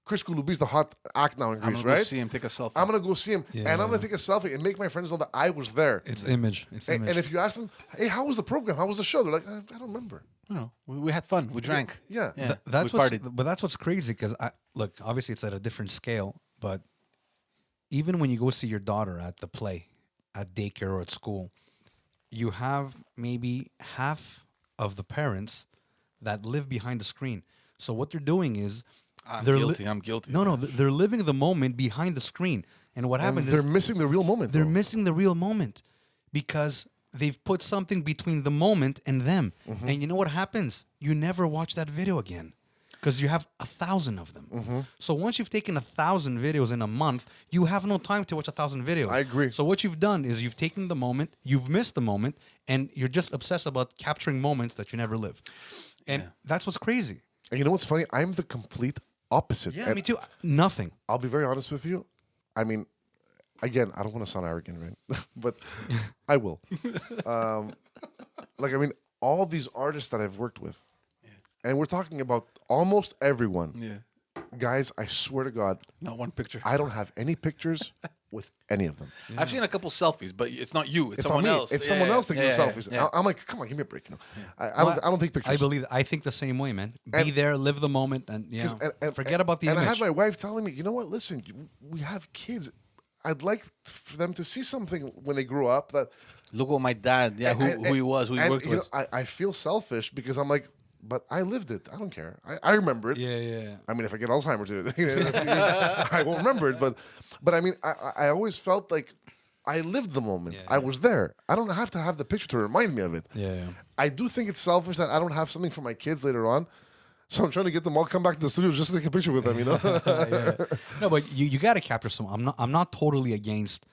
Chris Kulubi's the hot act now in I'm Greece, gonna go right? see him take a selfie. I'm gonna go see him, and I'm gonna take a selfie and make my friends know that I was there. It's image. It's image. And if you ask them, "Hey, how was the program? How was the show?" They're like, "I don't remember." We had fun. We drank. Yeah. That's we what's, partied. but that's what's crazy because look, obviously it's at a different scale, but even when you go see your daughter at the play, at daycare or at school, you have maybe half of the parents that live behind the screen. So what they're doing is I'm they're guilty. I'm guilty. No, they're living the moment behind the screen. And what And happens they're is missing the real moment. they're though. missing the real moment because they've put something between the moment and them. And you know what happens? You never watch that video again because you have 1,000 of them. So once you've taken 1,000 videos in a month, you have no time to watch 1,000 videos. I agree. So what you've done is you've taken the moment, you've missed the moment, and you're just obsessed about capturing moments that you never live. And that's what's crazy. And you know what's funny? I'm the complete opposite. Yeah, And me too. Nothing. I'll be very honest with you. I mean, again, I don't want to sound arrogant, right? But I will. Like, I mean, all these artists that I've worked with, and we're talking about almost everyone. Yeah. Guys, I swear to God, Not one picture. I don't have any pictures with any of them. I've seen a couple selfies, but it's not you. It's someone not me. else. It's someone else taking the selfies. yeah. I'm like, come on, give me a break. You know, I don't take pictures. I think the same way, man. Be there, live the moment, and forget about the and image. I have my wife telling me, you know what? Listen, we have kids. I'd like for them to see something when they grow up that Look at my dad. Yeah, who he was, who he and, worked you with. know, I feel selfish because I'm like, but I lived it. I don't care. I remember it. Yeah. I mean, if I get Alzheimer's, I won't remember it. But I mean, I always felt like I lived the moment. I was there. I don't have to have the picture to remind me of it. Yeah. I do think it's selfish that I don't have something for my kids later on. So I'm trying to get them all come back to the studio just to take a picture with them, you know? No, but you got to capture some. I'm not totally against.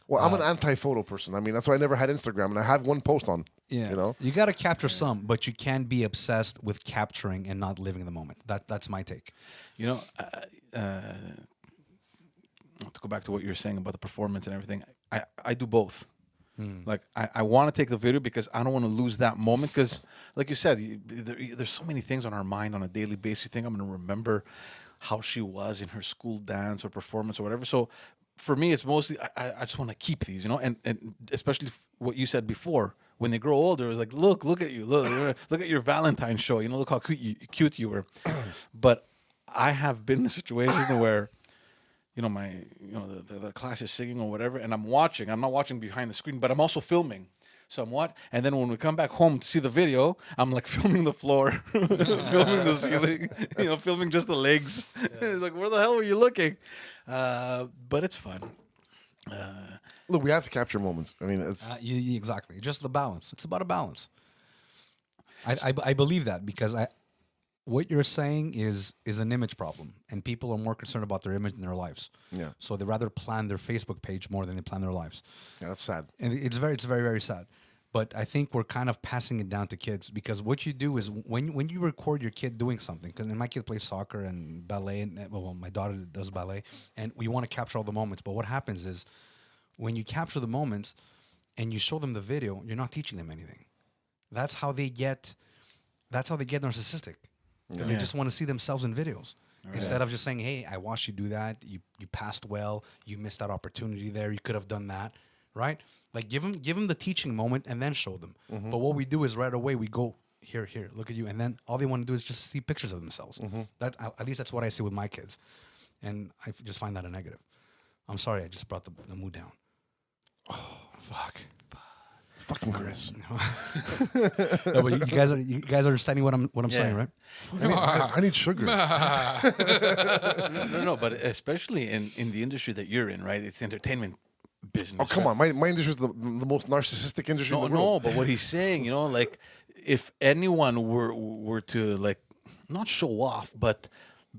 Well, I'm an anti-photo person. I mean, that's why I never had Instagram, and I have one post on. Yeah, You know? you got to capture some, but you can be obsessed with capturing and not living the moment. That's my take. You know, to go back to what you were saying about the performance and everything, I do both. Like, I want to take the video because I don't want to lose that moment. Because, like you said, there's so many things on our mind on a daily basis. You think I'm going to remember how she was in her school dance or performance or whatever. So, for me, it's mostly I just want to keep these, you know, and especially what you said before. When they grow older, it's like, look at you, look at your Valentine's show. You know, look how cute you were. But I have been in a situation where, you know, the class is singing or whatever, and I'm watching. I'm not watching behind the screen, but I'm also filming. So I'm and then when we come back home to see the video, I'm like filming the floor, filming the ceiling, you know, filming just the legs. It's like, where the hell were you looking? But it's fun. Look, we have to capture moments. I mean, it's Exactly. Just the balance. It's about a balance. I believe that because what you're saying is an image problem, and people are more concerned about their image than their lives. Yeah. So they rather plan their Facebook page more than they plan their lives, yeah, that's sad. and it's very very sad. But I think we're kind of passing it down to kids because what you do is when you record your kid doing something, because my kid plays soccer and ballet, and well, my daughter does ballet, and we want to capture all the moments. But what happens is when you capture the moments and you show them the video, you're not teaching them anything. That's how they get narcissistic. Because they just want to see themselves in videos. Instead of just saying, hey, I watched you do that. You passed well. You missed that opportunity there. You could have done that. Right? Like give them the teaching moment and then show them. But what we do is right away we go, here, look at you. And then all they want to do is just see pictures of themselves. That at least that's what I see with my kids. And I just find that a negative. I'm sorry, I just brought the mood down. Oh, fuck. Fucking Chris. No, but you guys are understanding what I'm saying, right? I need sugar. No, but especially in the industry that you're in, right? It's entertainment business. Oh, come on. My industry is the most narcissistic industry in the world. But what he's saying, you know, like if anyone were to like not show off, but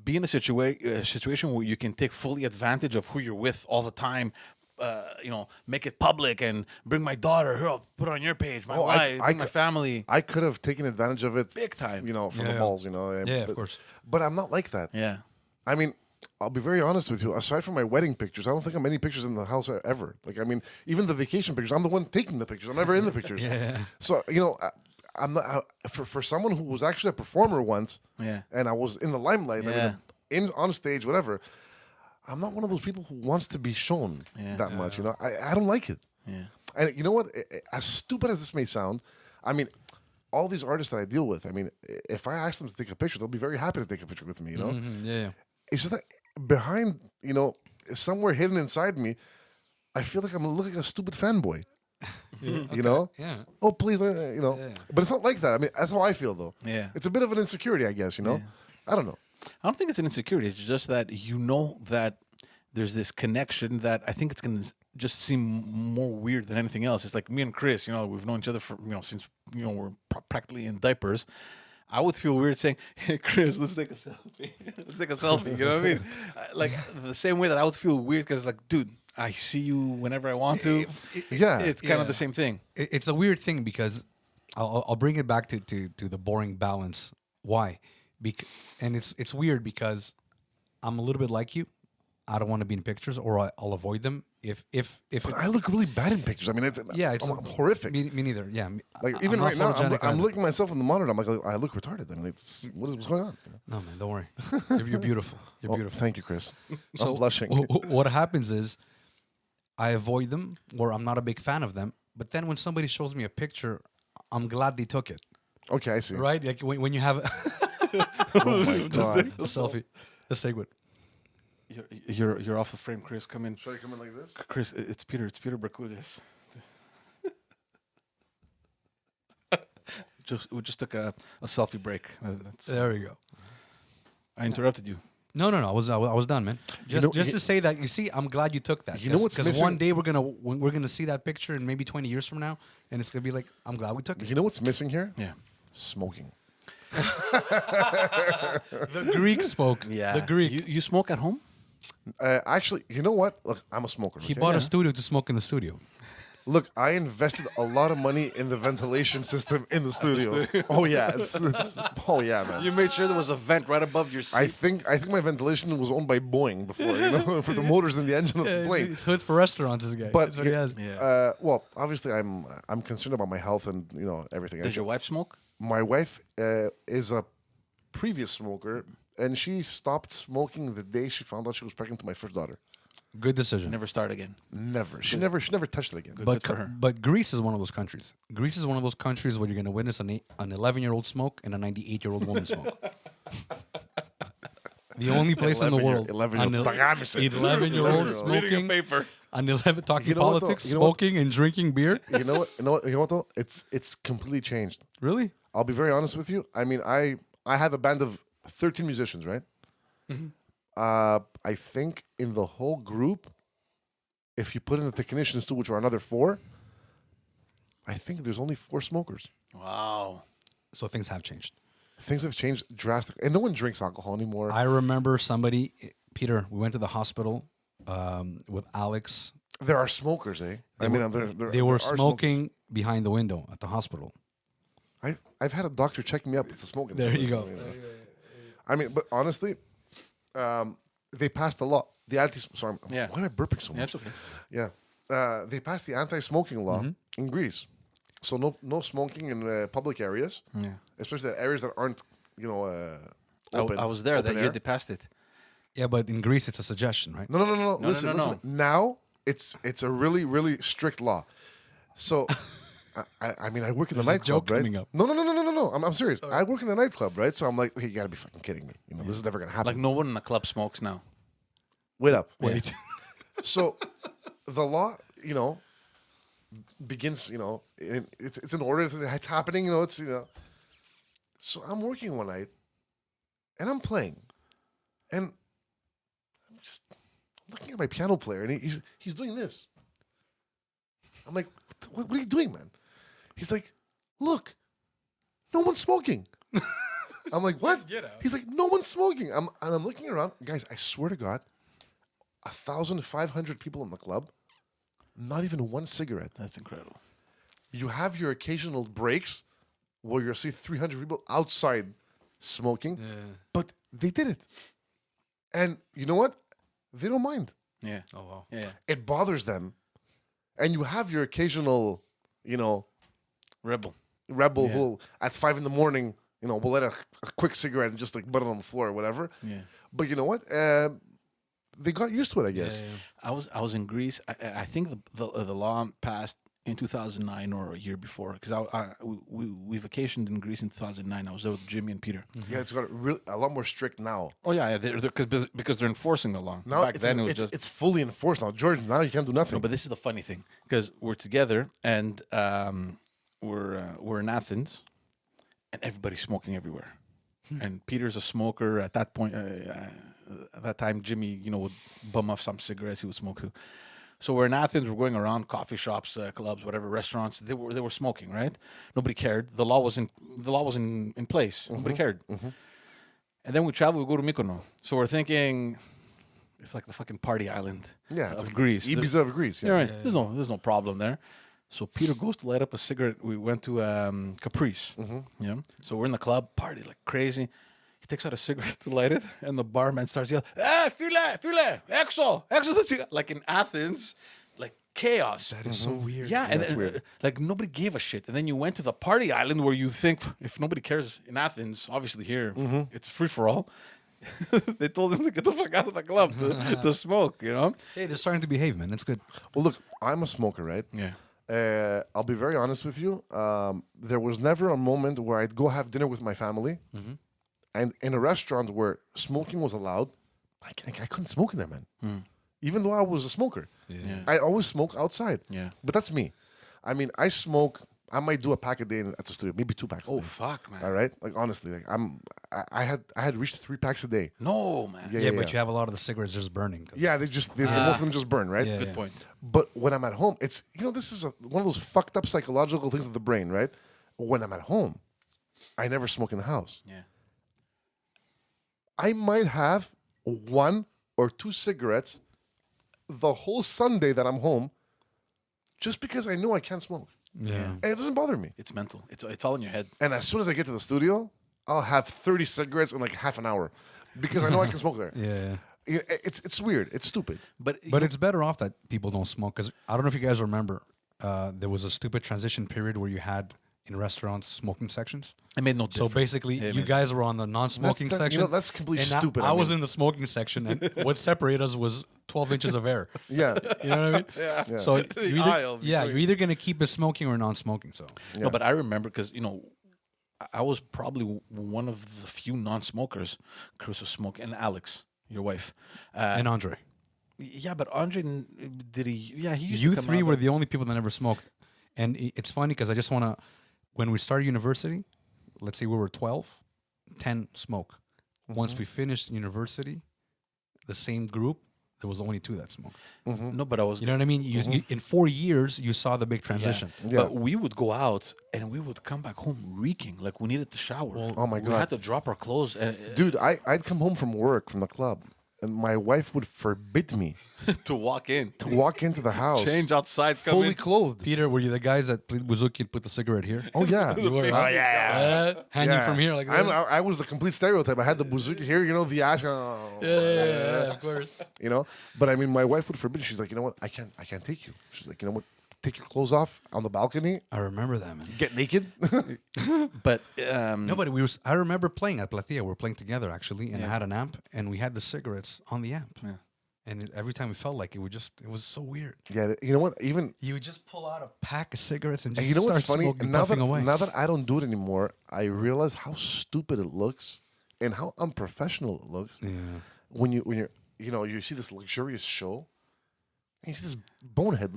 be in a situation where you can take fully advantage of who you're with all the time. You know, make it public and bring my daughter. Here, I'll put it on your page. My wife, my family. I could have taken advantage of it Big time. You know, from the balls. You know. Yeah, of course. But I'm not like that. Yeah. I mean, I'll be very honest with you. Aside from my wedding pictures, I don't think I'm any pictures in the house ever. Like, I mean, even the vacation pictures, I'm the one taking the pictures. I'm never in the pictures. So, you know, I'm not for someone who was actually a performer once. Yeah. And I was in the limelight. Yeah. I mean, on stage, whatever. I'm not one of those people who wants to be shown that much. You know, I don't like it. Yeah. And you know what? As stupid as this may sound, I mean, all these artists that I deal with, I mean, if I ask them to take a picture, they'll be very happy to take a picture with me. You know. Yeah. It's just that behind, you know, somewhere hidden inside me, I feel like I'm looking like a stupid fanboy. You know? Yeah. Oh, please, you know. But it's not like that. I mean, that's how I feel, though. Yeah. It's a bit of an insecurity, I guess, you know? I don't know. I don't think it's an insecurity. It's just that you know that there's this connection that I think it's going to just seem more weird than anything else. It's like me and Chris, you know, we've known each other for, you know, since, you know, we're practically in diapers. I would feel weird saying, "Hey, Chris, let's take a selfie. Let's take a selfie." You know what I mean? Like the same way that I would feel weird because, like, dude, I see you whenever I want to. Yeah. It's kind of the same thing. It's a weird thing because I'll bring it back to the boring balance. Why? And it's weird because I'm a little bit like you. I don't want to be in pictures, or I'll avoid them. But I look really bad in pictures. I mean, I'm horrific. Me neither. Yeah. Like I'm even not right now, photogenic I'm either. looking at myself in the monitor. I'm like, I look retarded. Then what's going on? You know? No, man, don't worry. You're beautiful. You're Oh, beautiful. thank you, Chris. So I'm blushing. What happens is I avoid them, or I'm not a big fan of them. But then when somebody shows me a picture, I'm glad they took it. Okay, I see. Right? Like when you have Oh my god. a selfie, a segment. You're off the frame, Chris. Come in. Should I come in like this? Chris, it's Peter. It's Peter Brakoulias. We just took a selfie break. There we go. I interrupted you. No. I was done, man. Just know- just to say that, you see, I'm glad you took that. You know what's Because missing? one day we're gonna see that picture, in maybe 20 years from now, and it's gonna be like, I'm glad we took it. You know what's missing here? Yeah. Smoking. The Greek spoke. The Greek. You smoke at home? Actually, you know what? Look, I'm a smoker. He okay? bought a studio to smoke in the studio. Look, I invested a lot of money in the ventilation system in the studio. Oh yeah, it's oh yeah, man. You made sure there was a vent right above your seat. I think my ventilation was owned by Boeing before, you know, for the motors in the engine of the plane. It's hood for restaurants, this guy. But That's what he has. well, obviously, I'm concerned about my health and everything. Does your wife smoke? My wife is a previous smoker, and she stopped smoking the day she found out she was pregnant to my first daughter. Good decision. Never start again. Never. She never touched it again. But for her. but Greece is one of those countries. Greece is one of those countries where you're going to witness an 11-year-old smoke and a 98-year-old woman smoke. The only place in the 11-year world. 11-year-old 11-year-old smoking. paper. An 11 talking You know what, though? politics, You know what? smoking and drinking beer. You know what though? It's completely changed. Really? I'll be very honest with you. I mean, I have a band of 13 musicians, right? I think in the whole group, if you put in the technicians too, which are another 4, I think there's only 4 smokers. Wow. So things have changed. Things have changed drastically, and no one drinks alcohol anymore. I remember somebody, Peter, we went to the hospital with Alex. There are smokers, eh? They there were are smoking behind the window at the hospital. I've had a doctor check me up with the smoking. There you go. I mean, but honestly, they passed a law. The sorry, Yeah. why am I burping so Yeah, much? it's okay. Yeah, they passed the anti-smoking law in Greece, so no smoking in public areas, especially the areas that aren't open. I was there open that year air. they passed it. Yeah, but in Greece, it's a suggestion, right? No. Listen. no. Now it's a really strict law. So, I mean, I work in the There's a nightclub, joke right? coming up. No. I'm serious. I work in a nightclub, right? So I'm like, okay, you gotta be fucking kidding me. You know, this is never gonna happen. Like no one in the club smokes now. Wait up. Wait. So, the law, begins. It's in order. It's happening. So I'm working one night, and I'm playing, and I'm just looking at my piano player, and he's doing this. I'm like, what are you doing, man? He's like, look, no one's smoking. I'm like, what? He's like, no one's smoking. And I'm looking around, guys. I swear to God, 1,500 people in the club, not even one cigarette. That's incredible. You have your occasional breaks where you'll see 300 people outside smoking, but they did it. And you know what? They don't mind. Yeah. Oh, wow. Yeah. It bothers them. And you have your occasional, Rebel. rebel who at 5 a.m, will let a quick cigarette and just like butt it on the floor or whatever. Yeah. But you know what? They got used to it, I guess. I was in Greece. I think the law passed in 2009 or a year before because we vacationed in Greece in 2009. I was there with Jimmy and Peter. Yeah, it's got a lot more strict now. Oh yeah, because they're enforcing the law. Now Back then it was just it's fully enforced now. George, now you can't do nothing. no. But this is the funny thing because we're together and we're in Athens, and everybody's smoking everywhere. And Peter's a smoker at that point. At that time, Jimmy, would bum off some cigarettes. He would smoke too. So we're in Athens. We're going around coffee shops, clubs, whatever, restaurants. They were smoking, right? Nobody cared. The law was in place. Nobody cared. And then we travel. We go to Mykonos. So we're thinking, it's like the fucking party island of Greece. Ibiza of Greece. Yeah. You're right. There's no problem there. So Peter goes to light up a cigarette. We went to Caprice. Yeah. So we're in the club, party like crazy. He takes out a cigarette to light it, and the barman starts yelling, file, exo, the cigarette. Like in Athens, like chaos. That is so weird. Yeah, and that's then, weird. like nobody gave a shit. And then you went to the party island where you think if nobody cares in Athens, obviously here it's free for all. They told him to get the fuck out of the club to smoke. Hey, they're starting to behave, man. That's good. Well, look, I'm a smoker, right? Yeah. I'll be very honest with you. There was never a moment where I'd go have dinner with my family, and in a restaurant where smoking was allowed, I couldn't smoke in there, man. Even though I was a smoker, I always smoke outside. Yeah. But that's me. I mean, I smoke. I might do a pack a day at the studio, maybe 2 packs. A Oh day. fuck, man. All right, like honestly, like I had reached 3 packs a day. No, man. Yeah, Yeah, but you have a lot of the cigarettes just burning. Yeah, most of them just burn, right? Yeah, Good point. But when I'm at home, it's this is one of those fucked up psychological things of the brain, right? When I'm at home, I never smoke in the house. Yeah. I might have 1 or 2 cigarettes the whole Sunday that I'm home, just because I know I can't smoke, Yeah. and it doesn't bother me. It's mental. It's all in your head. And as soon as I get to the studio, I'll have 30 cigarettes in like half an hour, because I know I can smoke there. Yeah. It's weird. It's stupid. But But it's better off that people don't smoke because I don't know if you guys remember, there was a stupid transition period where you had in restaurants smoking sections. it made no So difference. basically, Yeah, you man. guys were on the non-smoking That's- section. that's completely and stupid. I I was mean- in the smoking section, and what separated us was 12 inches of air. Yeah. You know what I mean? Yeah. So aisle you're either gonna keep it smoking or non-smoking. So No, but I remember because I was probably one of the few non-smokers. Chris was smoking, and Alex, your wife, and Andre, yeah. But Andre, did he? Yeah, he used you to come three out, were but- the only people that never smoked, and it's funny because I just want to. When we started university, let's say we were 12, 10 smoke. Once we finished university, the same group, there was only 2 that smoked. No, but I was. You know what I mean? You, in 4 years, you saw the big transition. Yeah. But we would go out and we would come back home reeking like we needed to shower. Oh my We God. had to drop our clothes. Dude, I'd come home from work, from the club, and my wife would forbid me to walk in, to walk into the house change outside, come fully in. clothed. Peter, were you the guys that played Buzuki and put the cigarette here? Oh yeah. You were, huh? Hanging from here like that? I was the complete stereotype. I had the bouzouki here, the ash. Yeah, of course. But I mean, my wife would forbid. She's like, you know what? I can't take you. She's like, you know what? Take your clothes off on the balcony. I remember that, man. Get naked. But Nobody. I remember playing at Platea. We were playing together actually, and I had an amp, and we had the cigarettes on the amp. Yeah. And every time we felt like it was so weird. Yeah, you know what? Even You would just pull out a pack of cigarettes and just you know start what's funny? smoking, Now puffing away. that I don't do it anymore, I realize how stupid it looks and how unprofessional it looks. Yeah. When you're you see this luxurious show, and you see this bonehead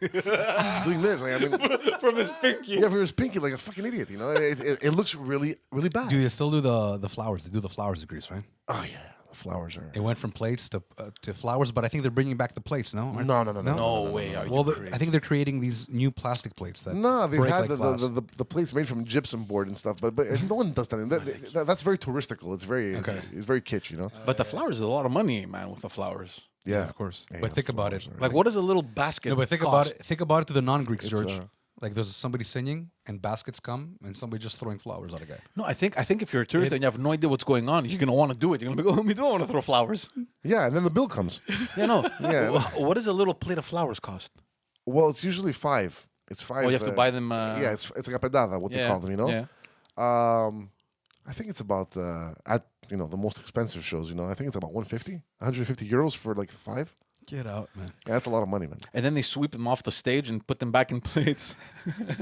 doing this. Like, I mean, from his pinky. yeah, from his pinky, like a fucking idiot. It looks really, really bad. Do they still do the flowers? They do the flowers of Greece, right? Oh yeah, the flowers are. It went from plates to flowers, but I think they're bringing back the plates. No, Aren't- No. No way. Are you Well, crazy? I think they're creating these new plastic plates that No, they've break had like glass. the plates made from gypsum board and stuff, but no one does that. That's very touristical. It's very kitsch, But the flowers is a lot of money, man. With the flowers, Yeah, of course. Yeah, But think about it. flowers are- like what is a little basket? No, but think cost? about it. Think about it to the non-Greeks, It's, George. Like there's somebody singing and baskets come and somebody just throwing flowers at a guy. No, I think if you're a tourist and you have no idea what's going on, you're gonna want to do it. You're gonna be going, "Me do want to throw flowers." Yeah, and then the bill comes. Yeah, no. Yeah. What does a little plate of flowers cost? Well, it's usually 5. It's 5. Oh, you have to buy them. Yeah, it's like a pedada, what they call them. Yeah. I think it's about at the most expensive shows. I think it's about 150 euros for like 5. Get out, man. Yeah, that's a lot of money, man. And then they sweep them off the stage and put them back in plates.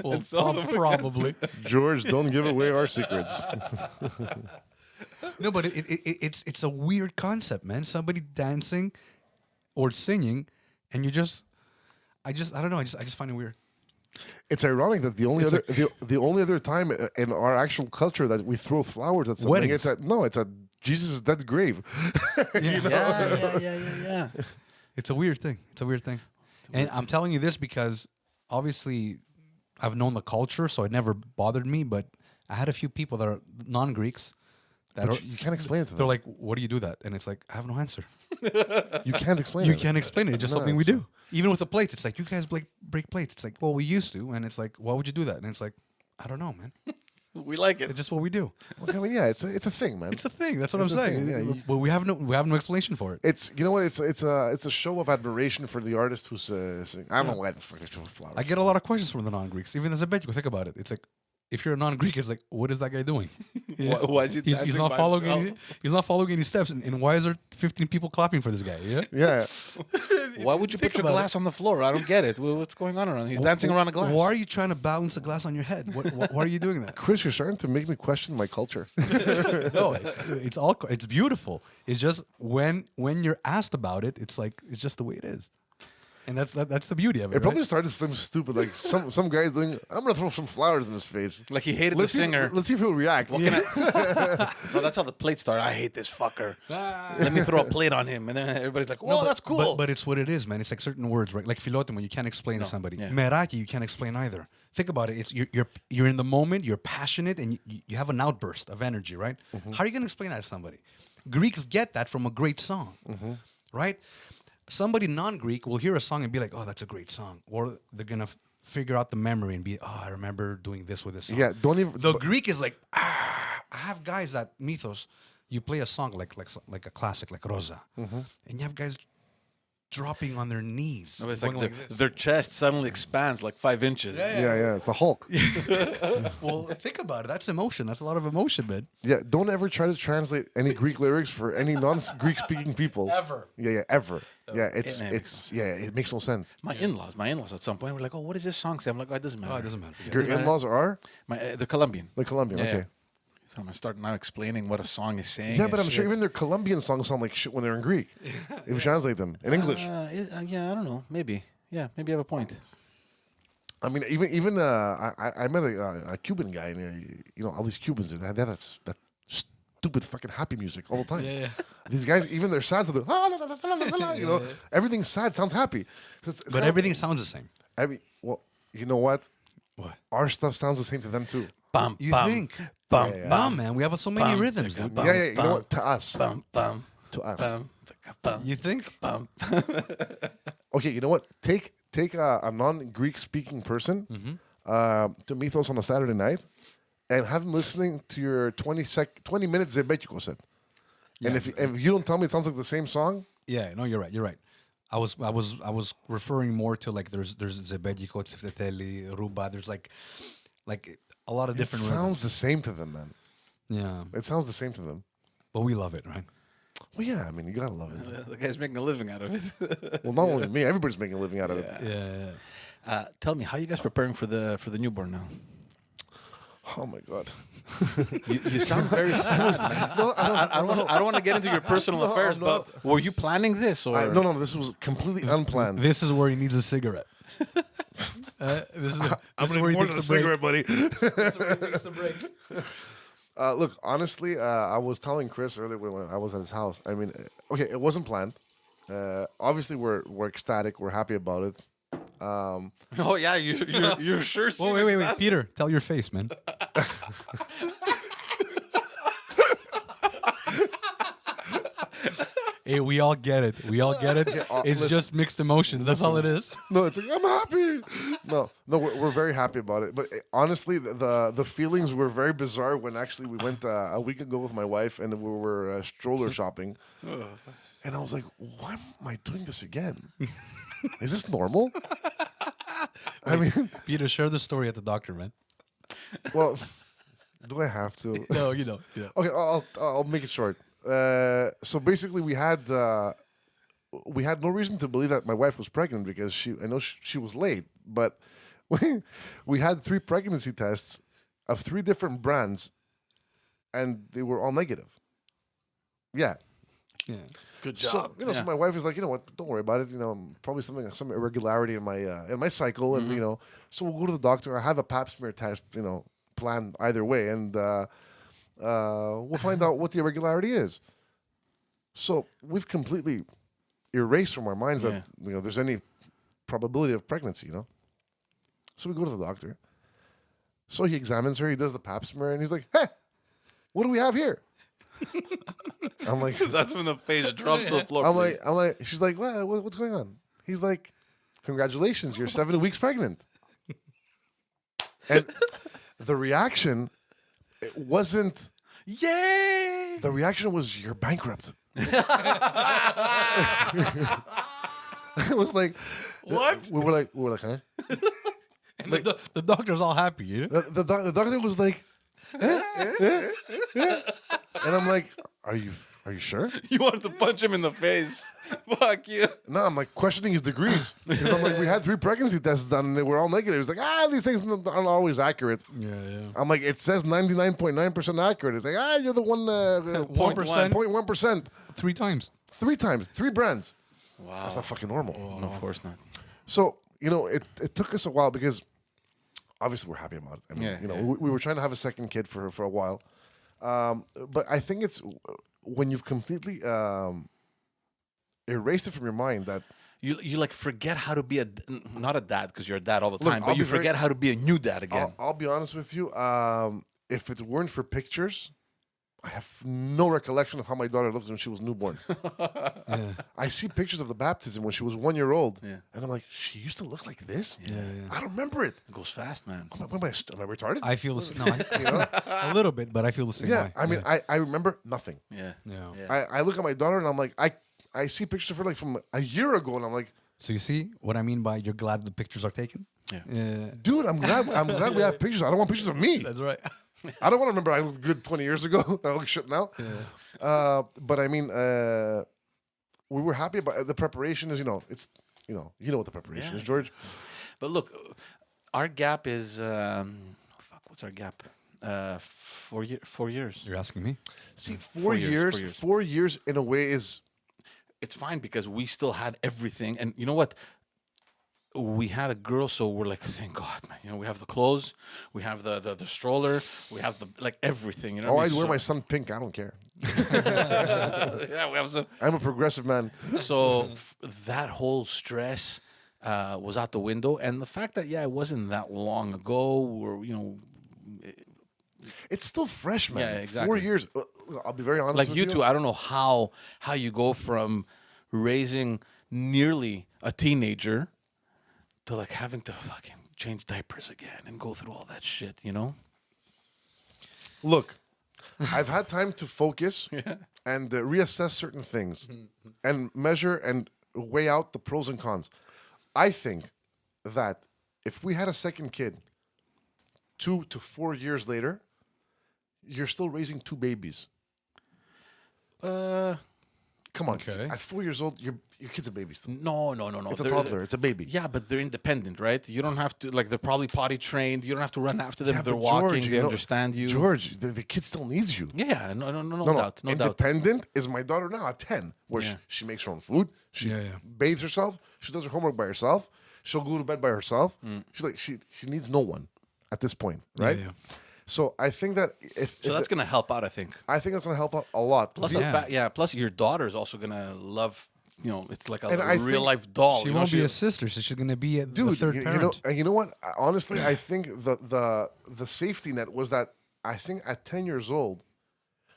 Well, probably. George, don't give away our secrets. No, but it's a weird concept, man. Somebody dancing or singing, and I don't know. I just find it weird. It's ironic that the only other time in our actual culture that we throw flowers at something, Weddings. it's at Jesus' dead grave. Yeah. It's a weird thing. And I'm telling you this because obviously I've known the culture, so it never bothered me. But I had a few people that are non-Greeks that But you can't explain it to they're them. like, "What do you do that?" And it's like, I have no answer. You can't explain You it. can't explain it. It's just No, something we it's- do. Even with the plates, it's like you guys break plates. It's like, well, we used to, and it's like, why would you do that? And it's like, I don't know, man. We like it. It's just what we do. Well, I mean, yeah, it's a thing, man. It's a thing. That's what It's I'm a saying. thing, yeah. But we have no explanation for it. It's you know what? It's a show of admiration for the artist who's singing. I don't know why the fuck they throw flowers. I get a lot of questions from the non-Greeks. Even as a bet, you think about it. It's like, if you're a non-Greek, it's like, what is that guy doing? Why is he He's dancing not by following himself? any. He's not following any steps. And why is there 15 people clapping for this guy? Yeah. Yeah, Why would you Think put your about glass on the floor? I don't get it. What's going on around? He's dancing around a glass. Why are you trying to balance a glass on your head? Why are you doing that? Chris, you're starting to make me question my culture. No, it's beautiful. It's just when you're asked about it, it's like it's just the way it is, and that's the beauty of it. It probably right? started something stupid, like some guy doing. I'm gonna throw some flowers in his face. Like he hated Let's the singer. Let's see if he'll react. No, that's how the plate started. I hate this fucker. Let me throw a plate on him, and then everybody's like, "Whoa, that's cool." But it's what it is, man. It's like certain words, right? Like filotomo, you can't explain to somebody. yeah. Meraki, you can't explain either. Think about it. It's you're in the moment. You're passionate, and you have an outburst of energy, right? How are you gonna explain that to somebody? Greeks get that from a great song, right? Somebody non-Greek will hear a song and be like, "Oh, that's a great song," or they're gonna figure out the memory and be, "Oh, I remember doing this with this song." Yeah, don't even. The Greek is like, I have guys at Mythos. You play a song like a classic, like Rosa, and you have guys dropping on their knees. No, it's going like this. their chest suddenly expands like 5 inches. yeah, it's the Hulk. Well, think about it. That's emotion. That's a lot of emotion, man. Yeah, don't ever try to translate any Greek lyrics for any non-Greek speaking people. Ever. Yeah, ever. Yeah, man, it makes no sense. My in-laws at some point were like, "Oh, what does this song say?" I'm like, "Oh, it doesn't matter." Oh, it doesn't matter. Your in-laws are They're Colombian. the Colombian. Yeah, Okay. yeah. So I'm gonna start now explaining what a song is saying. Yeah, and but I'm sure shit. even their Colombian songs sound like shit when they're in Greek. If you translate them in English. Yeah, I don't know. Maybe. Yeah, maybe you have a point. I mean, even I met a Cuban guy, and all these Cubans, they have that stupid fucking happy music all the time. Yeah. These guys, even their sad stuff, everything's sad, sounds happy. It's But everything sounds the same. well, you know what? What? Our stuff sounds the same to them too. Bum, You bum, think? Bum, Yeah, yeah. Bum, man. We have so many Bum. rhythms, dude. Bum, Yeah, you know bum, what? To us, bum, bum, to us. bum, bum, You think? bum. Okay, you know what? Take a non-Greek speaking person to Mythos on a Saturday night, and have them listening to your 20 minutes Zebetiko set. And if you don't tell me it sounds like the same song, Yeah, no, you're right. You're right. I was referring more to like there's Zebediko, Tsifteteli, Ruba. There's like a lot of it different sounds rhythms. the same to them, man. Yeah, It sounds the same to them. but we love it, right? Well, yeah, I mean, you gotta love it. The guy's making a living out of it. Well, not only me, everybody's making a living out of it. Yeah. Tell me, how are you guys preparing for the newborn now? Oh my god. You sound very sad, man. No, Oh, I don't want to get into your personal affairs, but were you planning this or No, this was completely unplanned. This is where he needs a cigarette. This is where he takes a break. buddy. This is where he takes the break. Look, honestly, I was telling Chris earlier when I was at his house. I mean, okay, it wasn't planned. Obviously, we're ecstatic. We're happy about it. Oh yeah, you're sure. Oh, wait, Peter, tell your face, man. Hey, we all get it. We all get it. It's listen, just mixed emotions. That's all it is. No, it's like I'm happy. No, we're very happy about it. But honestly, the feelings were very bizarre when actually we went a week ago with my wife and we were stroller shopping, and I was like, why am I doing this again? Is this normal? I mean, Peter, share the story at the doctor, man. well, do I have to? No, you don't. Yeah. Okay, I'll make it short. So basically, we had we had no reason to believe that my wife was pregnant because I know she was late, but we had 3 pregnancy tests of 3 different brands, and they were all negative. Yeah. Yeah. Good So job. so my wife is like, you know what? Don't worry about it. Probably some irregularity in my cycle, and so we'll go to the doctor. I have a Pap smear test, planned either way, and we'll find out what the irregularity is. So we've completely erased from our minds that there's any probability of pregnancy. So we go to the doctor. So he examines her. He does the Pap smear, and he's like, "Hey, what do we have here?" I'm like, That's when the face drops to the floor. I'm like, she's like, what's going on? He's like, congratulations, you're 7 weeks pregnant. And the reaction, it wasn't. Yay! The reaction was, you're bankrupt. It was like, What? We were like, huh? And the doctor's all happy. You know? The doctor was like, and I'm like, are you sure? You wanted to punch him in the face. Fuck you. No, I'm like questioning his degrees because I'm like, we had 3 pregnancy tests done and they were all negative. He's like, these things aren't always accurate. Yeah. I'm like, it says 99.9% accurate. It's like, you're the 0.1%. 3 times. 3 times, 3 brands. Wow. That's not fucking normal. No, of course not. So it took us a while because obviously we're happy about it. I mean, we were trying to have a second kid for a while, but I think it's when you've completely erased it from your mind that you like forget how to be not a dad because you're a dad all the time, I'll but you be very- forget how to be a new dad again. I'll be honest with you. If it weren't for pictures, I have no recollection of how my daughter looked when she was newborn. I see pictures of the baptism when she was 1 year old, and I'm like, she used to look like this. I don't remember it. It goes fast, man. Am I retarded? I feel the same. No, a little bit, but I feel the same way. I mean, I remember nothing. Yeah. I look at my daughter and I'm like, I see pictures of her like from a year ago, and I'm like, So you see what I mean by you're glad the pictures are taken? Yeah. dude, I'm glad we have pictures. I don't want pictures of me. That's right. I don't want to remember I looked good 20 years ago. I look shit now. But I mean, we were happy about the preparation. Is it's what the preparation is, George. But look, our gap is what's our gap? 4 years. You're asking me? See, 4 4 years, years. 4 years. 4 years in a way is. It's fine because we still had everything, and you know what? We had a girl, so we're like, thank God, man. We have the clothes, we have the stroller, we have everything. Oh, I'd wear my son pink. I don't care. Yeah, we have some. I'm a progressive man. So that whole stress was out the window, and the fact that it wasn't that long ago, or It's still fresh, man. Yeah, exactly. 4 years. I'll be very honest like with you two, I don't know how you go from raising nearly a teenager to like having to fucking change diapers again and go through all that shit, Look, I've had time to focus and reassess certain things and measure and weigh out the pros and cons. I think that if we had a second kid 2 to 4 years later, you're still raising 2 babies. Come on. Okay. At 4 years old, your kid's a baby still. No. It's a toddler. It's a baby. Yeah, but they're independent, right? You don't have to they're probably potty trained. You don't have to run after them. Yeah, They're but walking. George, They understand you. George, the kid still needs you. Yeah, no doubt, no doubt. Independent is my daughter now at 10, where Yeah. she makes her own food. She Yeah, yeah. bathes herself. She does her homework by herself. She'll go to bed by herself. She's like she needs no one at this point, right? Yeah. So I think that So that's gonna help out, I think. I think that's gonna help out a lot. Plus, plus your daughter is also gonna love. It's like a And I real think life doll. She won't be a sister, so she's going to be the Dude, third parent. you know what? Honestly, I think the safety net was that I think at 10 years old,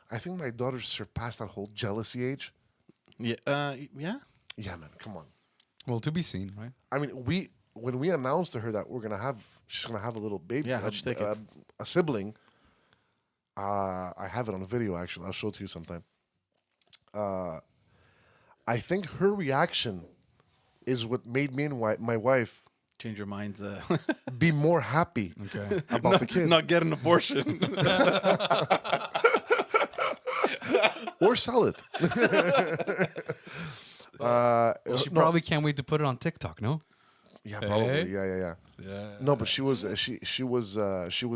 I think my daughter surpassed that whole jealousy age. Yeah. Yeah, man, come on. Well, to be seen, right? I mean, when we announced to her that she's gonna have a little baby, Yeah, how'd you take it? a sibling. I have it on video actually. I'll show it to you sometime. I think her reaction is what made me and my wife Change your mind. be more happy Okay. about the kid, Not get an abortion. or sell it. She no, probably can't wait to put it on TikTok. No. yeah, probably, Hey? yeah. No, but she was she was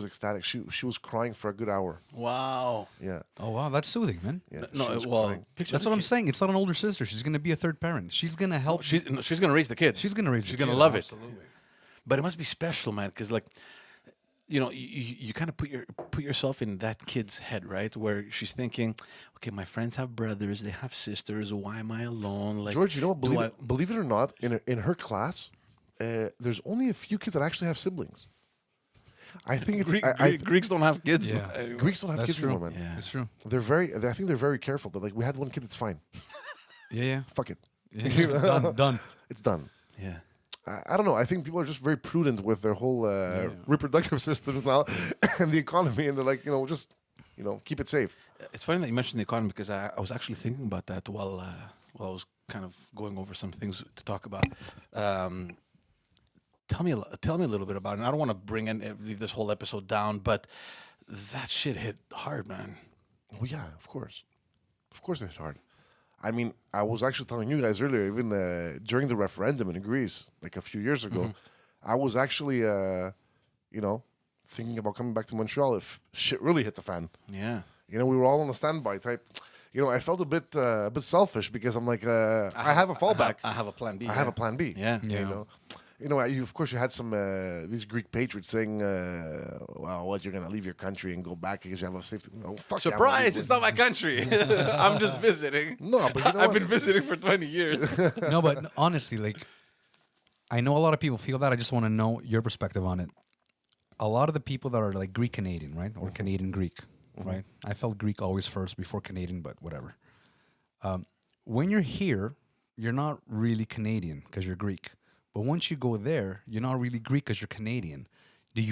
ecstatic. She was crying for a good hour. Wow. Yeah, Oh wow, that's soothing, man. yeah. No, she was well, crying. picture That's the what I'm kid. saying. It's not an older sister. She's gonna be a third parent. She's gonna help. She's no, she's gonna raise the kid. She's gonna raise. She's the gonna kid, love it. absolutely. But it must be special, man, because like, you kind of put yourself in that kid's head, right? Where she's thinking, okay, my friends have brothers, they have sisters. Why am I alone? Like, George, you know, do I- believe it or not, in her class, there's only a few kids that actually have siblings. I think it's Greeks don't have kids. Yeah. man. Greeks don't have That's kids true. anymore, man. Yeah. It's true. I think they're very careful. They're like, we had one kid, it's fine. Yeah. Fuck it, Yeah. Done. it's done. Yeah. I don't know. I think people are just very prudent with their whole reproductive systems now and the economy, and they're like, just keep it safe. It's funny that you mentioned the economy because I was actually thinking about that while I was kind of going over some things to talk about. Tell me a little bit about it. And I don't want to bring this whole episode down, but that shit hit hard, man. Well, yeah, of course it hit hard. I mean, I was actually telling you guys earlier, even during the referendum in Greece, like a few years ago, I was actually, thinking about coming back to Montreal if shit really hit the fan. Yeah. We were all on the standby type. I felt a bit selfish because I'm like, I have a fallback. I have a plan B. I have a plan B. Yeah. Of course, you had some these Greek patriots saying, "Well, what you're gonna leave your country and go back because you have a safety." No, fuck yeah, I'm gonna Surprise! leave It's not my country. I'm just visiting. No, but you know I've what? been visiting for 20 years. No, but honestly, like, I know a lot of people feel that. I just want to know your perspective on it. A lot of the people that are like Greek Canadian, right, or Canadian Greek, right? I felt Greek always first before Canadian, but whatever. When you're here, you're not really Canadian because you're Greek. But once you go there, you're not really Greek because you're Canadian. Did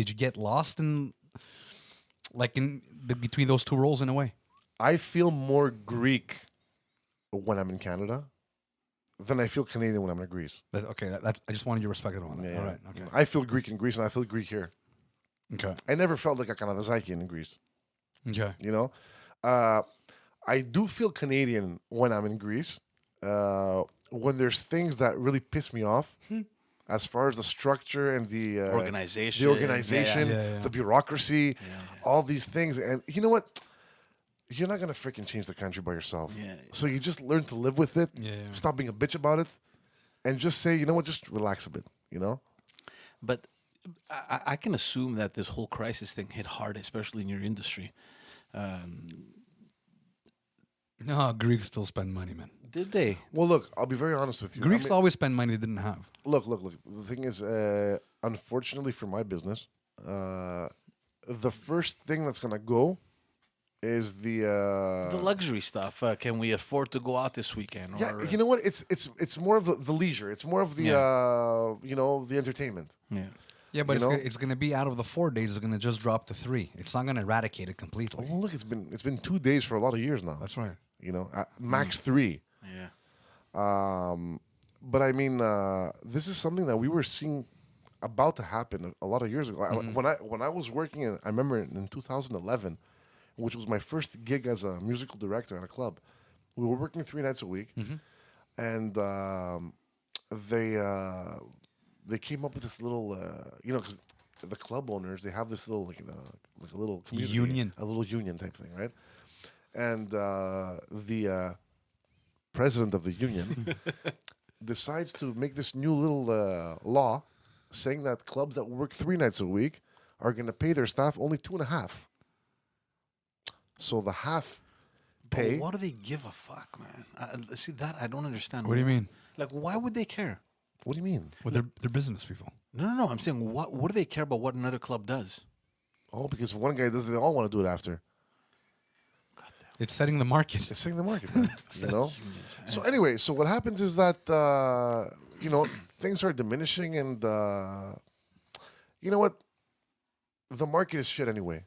you get lost in between those two roles in a way? I feel more Greek when I'm in Canada than I feel Canadian when I'm in Greece. I just wanted your perspective on it. Yeah. All right, okay, I feel Greek in Greece and I feel Greek here. okay, I never felt like a Kanadazaiki in Greece. okay. I do feel Canadian when I'm in Greece. When there's things that really piss me off, as far as the structure and the Organization. Yeah. the bureaucracy, all these things. And you know what? You're not gonna freaking change the country by yourself. Yeah. So you just learn to live with it. Yeah. Stop being a bitch about it, and just say, you know what? Just relax a bit. But I can assume that this whole crisis thing hit hard, especially in your industry. No, Greeks still spend money, man. Did they? Well, look, I'll be very honest with you. Greeks always spend money they didn't have. Look. The thing is, unfortunately for my business, the first thing that's gonna go is The luxury stuff. Can we afford to go out this weekend? yeah. Or, You know what? It's more of the leisure. It's more of the the entertainment. Yeah. Yeah, but You know? it's gonna be out of the 4 days. It's gonna just drop to 3. It's not gonna eradicate it completely. Well, look, it's been 2 days for a lot of years now. That's right. Max 3. Yeah. But I mean, this is something that we were seeing about to happen a lot of years ago. When I was working, I remember in 2011, which was my first gig as a musical director at a club. We were working 3 nights a week, and they came up with this little, because the club owners, they have this little like a little community, a little union type thing, right? And the president of the union decides to make this new little law saying that clubs that work 3 nights a week are going to pay their staff only 2.5. So the half pay. But what do they give a fuck, man? See, that I don't understand. What do you mean? Like, why would they care? What do you mean? Well, they're business people. No. I'm saying, what do they care about what another club does? Oh, because if one guy does it, they all want to do it after. It's setting the market. It's setting the market, man. So anyway, so what happens is that things are diminishing, and you know what? The market is shit anyway.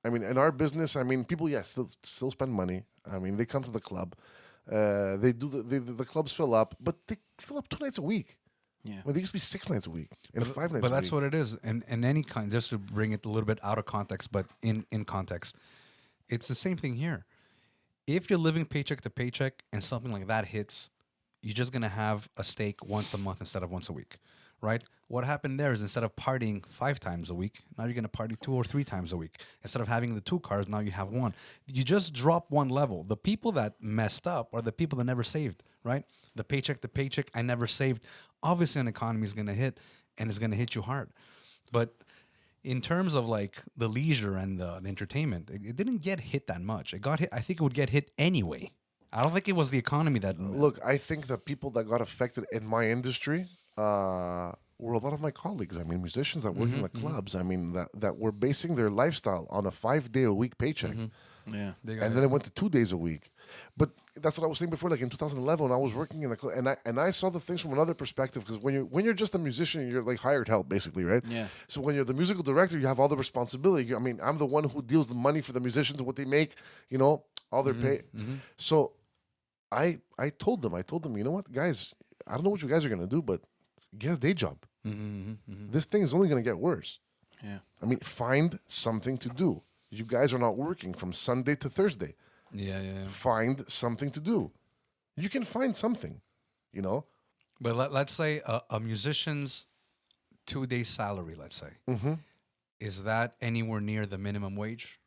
I mean, in our business, people, still spend money. I mean, they come to the club. They do the clubs fill up, but they fill up 2 nights a week. Yeah. Well, they used to be 6 nights a week and 5 nights a week. But that's what it is. And any kind, just to bring it a little bit out of context, but in context, it's the same thing here. If you're living paycheck to paycheck and something like that hits, you're just gonna have a steak once a month instead of once a week, right? What happened there is instead of partying 5 times a week, now you're gonna party 2 or 3 times a week. Instead of having the 2 cars, now you have 1. You just drop one level. The people that messed up are the people that never saved, right? The paycheck to paycheck, I never saved. Obviously, an economy is gonna hit, and it's gonna hit you hard. But in terms of like the leisure and the entertainment, it didn't get hit that much. It got hit. I think it would get hit anyway. I don't think it was the economy that. Look, I think the people that got affected in my industry were a lot of my colleagues. I mean, musicians that work in the clubs. I mean, that were basing their lifestyle on a 5-day-a-week paycheck. Yeah. And then it went to 2 days a week. But that's what I was saying before. Like in 2011, when I was working in the club, and I saw the things from another perspective. Because when you're just a musician, you're like hired help, basically, right? Yeah. So when you're the musical director, you have all the responsibility. I mean, I'm the one who deals the money for the musicians, what they make, all their pay. So I told them, you know what, guys, I don't know what you guys are gonna do, but get a day job. This thing is only gonna get worse. Yeah. I mean, find something to do. You guys are not working from Sunday to Thursday. Yeah. Find something to do. You can find something, But let's say a musician's 2-day salary, let's say, is that anywhere near the minimum wage?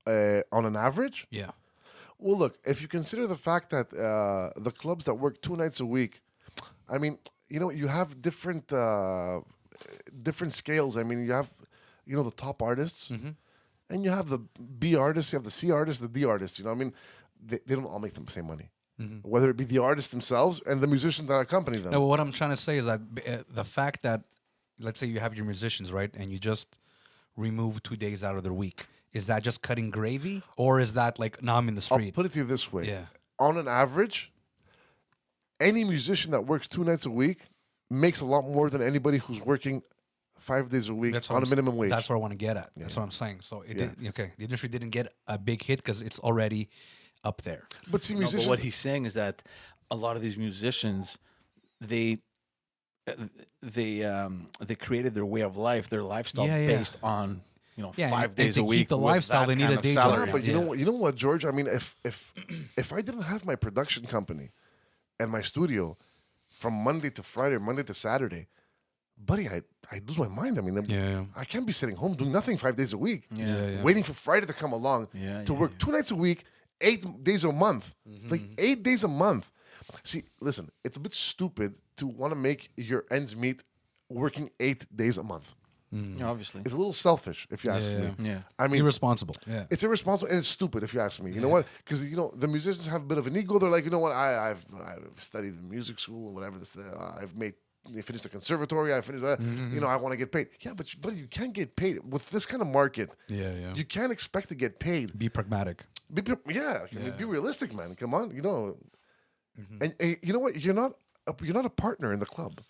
On an average. Yeah. Well, look, if you consider the fact that the clubs that work 2 nights a week, I mean, you have different scales. I mean, you have, the top artists, and you have the B artists, you have the C artists, the D artists. I mean, they don't all make the same money. Whether it be the artists themselves and the musicians that accompany them. No, what I'm trying to say is that the fact that, let's say you have your musicians, right, and you just remove 2 days out of their week, is that just cutting gravy, or is that like, now I'm in the street? I'll put it to you this way. Yeah. On an average, any musician that works 2 nights a week makes a lot more than anybody who's working 5 days a week on a minimum wage. That's what I want to get at. That's what I'm saying. So the industry didn't get a big hit because it's already up there. But see, No, musicians. but what he's saying is that a lot of these musicians, they created their way of life, their lifestyle based on 5 days to a week. keep the with lifestyle, that they need kind a of day salary. job. But you know what, George? I mean, if I didn't have my production company and my studio from Monday to Friday or Monday to Saturday, buddy, I lose my mind. I mean, I can't be sitting home doing nothing 5 days a week, waiting for Friday to come along to work 2 nights a week, 8 days a month, like 8 days a month. See, listen, it's a bit stupid to want to make your ends meet working 8 days a month. Yeah, obviously. It's a little selfish, if you ask me. Yeah. I mean, Irresponsible. Yeah. it's irresponsible and it's stupid, if you ask me. You know what? Because the musicians have a bit of an ego. They're like, you know what? I've studied in music school and whatever. They finished the conservatory. I finished that. I want to get paid. Yeah, but you can't get paid with this kind of market. Yeah. You can't expect to get paid. Be pragmatic. Be realistic, man. Come on, And you know what? You're not a partner in the club.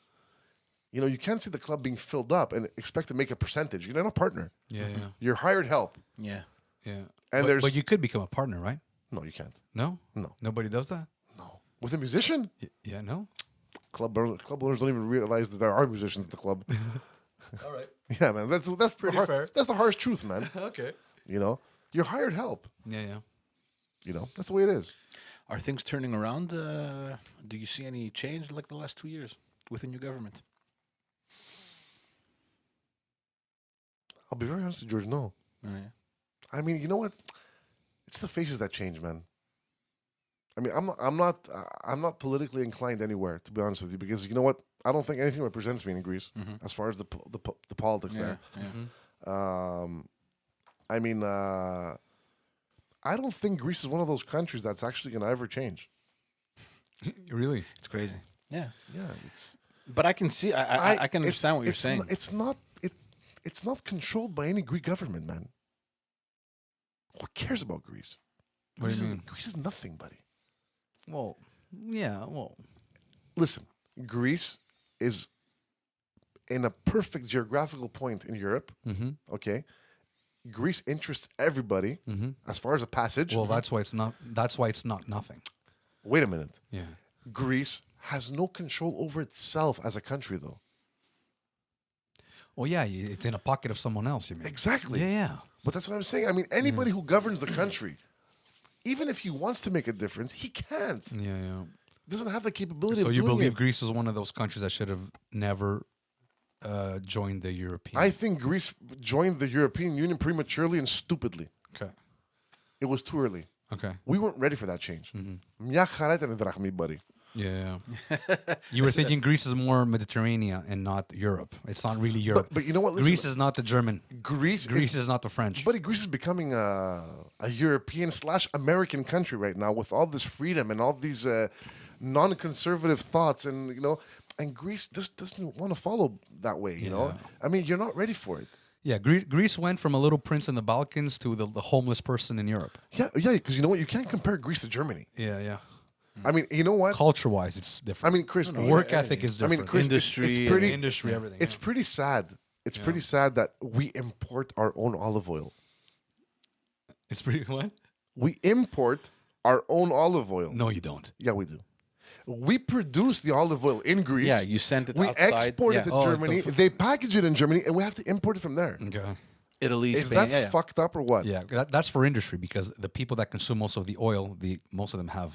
You can't see the club being filled up and expect to make a percentage. You're not a partner. Yeah. You're hired help. Yeah. And but you could become a partner, right? No, you can't. No. No. Nobody does that. No. With a musician, Yeah. No. club owners don't even realize that there are musicians at the club. All right. Yeah, man. That's Pretty fair. That's the harsh truth, man. Okay. You're hired help. Yeah. That's the way it is. Are things turning around? Do you see any change like the last 2 years within your government? I'll be very honest with you, George. No. Oh, yeah. I mean, you know what? It's the faces that change, man. I mean, I'm not politically inclined anywhere, to be honest with you, because you know what? I don't think anything represents me in Greece as far as the politics there. I mean, I don't think Greece is one of those countries that's actually going to ever change. Really? It's crazy. Yeah. Yeah, it's. But I can see, I can understand what you're saying. It's not controlled by any Greek government, man. Who cares about Greece? What do you mean? Greece is nothing, buddy. Well, yeah. Well, Listen, Greece is in a perfect geographical point in Europe. Okay, Greece interests everybody as far as a passage. well, that's why it's not. That's why it's not nothing. Wait a minute. Yeah. Greece has no control over itself as a country, though. Well, yeah. It's in a pocket of someone else. You mean? Exactly. Yeah. But that's what I'm saying. I mean, anybody who governs the country, even if he wants to make a difference, he can't. Yeah. doesn't have the capability So of you doing believe it. Greece is one of those countries that should have never joined the European? I think Greece joined the European Union prematurely and stupidly. Okay. It was too early. Okay. We weren't ready for that change. Μια χαρά ήταν η δραχμή, buddy. Yeah. You were thinking Greece is more Mediterranean and not Europe. It's not really Europe. But you know what? Listen, Greece is not the German. Greece Is not the French. Buddy, Greece is becoming a European/American country right now with all this freedom and all these non-conservative thoughts, and Greece just doesn't want to follow that way. You know, I mean, you're not ready for it. Yeah, Greece went from a little prince in the Balkans to the homeless person in Europe. Yeah, because you know what? You can't compare Greece to Germany. Yeah. I mean, you know what? Culture-wise, it's different. I mean, Chris, work ethic is I different. mean, Chris, Industry, it's pretty, industry, everything. It's pretty sad. It's pretty sad that we import our own olive oil. It's pretty what? We import our own olive oil. No, you don't. Yeah, we do. We produce the olive oil in Greece. Yeah, you send it We outside. export it Yeah. to Germany. They package it in Germany, and we have to import it from there. Okay. Italy, Is Spain. that fucked up or what? Yeah, that's for industry because the people that consume most of the oil, most of them have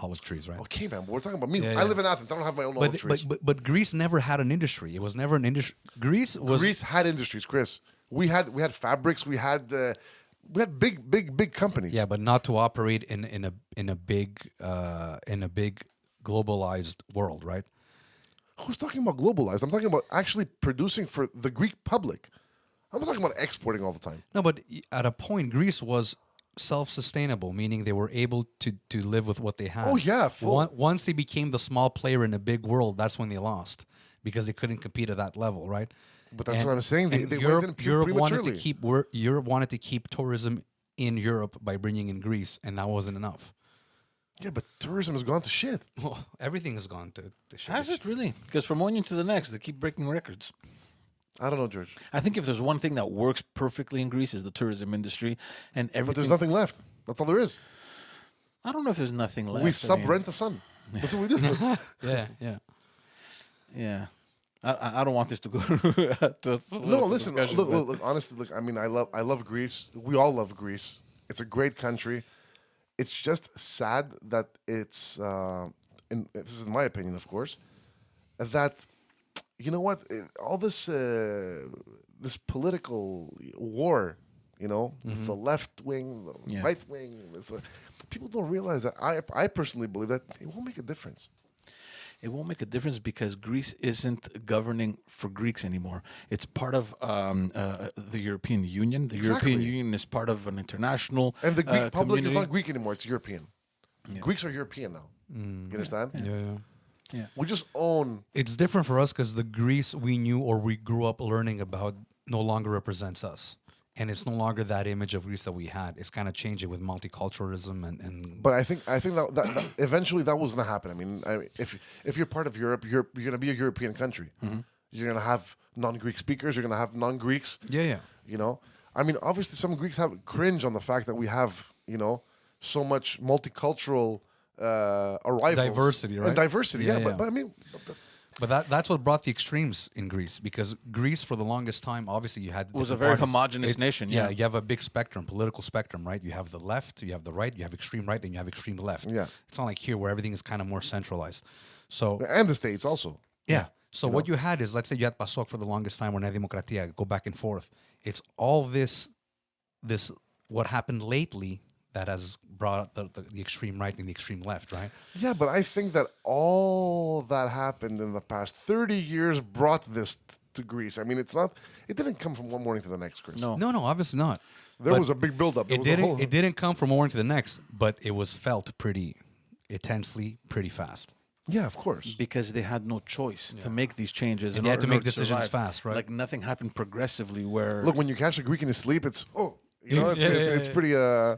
olive trees, right? Okay, man, but we're talking about me. Yeah, I yeah. live in Athens. I don't have my own olive trees. But Greece never had an industry. It was never an industry. Greece had industries, Chris. We had fabrics. We had big companies. Yeah, but not to operate in a big globalized world, right? Who's talking about globalized? I'm talking about actually producing for the Greek public. I'm not talking about exporting all the time. No, but at a point, Greece was self-sustainable, meaning they were able to live with what they had. Oh, yeah, full. Once they became the small player in a big world, that's when they lost because they couldn't compete at that level, right? But that's what I'm saying. They Europe, went in Europe wanted prematurely. Europe wanted to keep tourism in Europe by bringing in Greece, and that wasn't enough. Yeah, but tourism has gone to shit. Well, everything has gone to shit. Has it really? Because from one year to the next, they keep breaking records. I don't know, George. I think if there's one thing that works perfectly in Greece is the tourism industry and everything. But there's nothing left. That's all there is. I don't know if there's nothing left. We I mean, sub-rent the sun. That's what we do. Yeah. Yeah. I don't want this to go to No, listen. discussion, Look, but- look, honestly, look. I mean, I love Greece. We all love Greece. It's a great country. It's just sad that it's. This is my opinion, of course. That, you know what? All this political war, with the left wing, the Yeah. right wing. People don't realize that. I personally believe that it won't make a difference. It won't make a difference because Greece isn't governing for Greeks anymore. It's part of the European Union. The European Exactly. Union is part of an international And the Greek public is community. not Greek anymore; it's European. Greeks are European now. You understand? Yeah. We just own. It's different for us because the Greece we knew or we grew up learning about no longer represents us. And it's no longer that image of Greece that we had. It's kind of changing with multiculturalism and But I think that eventually that was going to happen. I mean, if you're part of Europe, you're going to be a European country. You're going to have non-Greek speakers. You're going to have non-Greeks. yeah. I mean, obviously, some Greeks have cringe on the fact that we have so much multicultural arrivals, Diversity, right? And diversity, Yeah, yeah. yeah. But I mean, But that's what brought the extremes in Greece because Greece for the longest time, obviously you had It was a different very parties. homogenous nation, yeah. You have a big spectrum, political spectrum, right? You have the left, you have the right, you have extreme right, and you have extreme left. Yeah. It's not like here where everything is kind of more centralized. So and the States also. yeah. So what you had is, let's say you had PASOK for the longest time, or Nea Demokratia, go back and forth. It's all this what happened lately that has brought the extreme right and the extreme left, right? Yeah, but I think that all that happened in the past 30 years brought this to Greece. I mean, it didn't come from one morning to the next, Chris. No. No, obviously not. There But was a big buildup. There It was a didn't. whole- It didn't come from one to the next, but it was felt pretty intensely, pretty fast. Yeah, of course. Because they had no choice to make these changes. And in they had order- to in make order decisions survive. fast, right? Like nothing happened progressively where... Look, when you catch a Greek in his sleep, it's it's pretty. Yeah.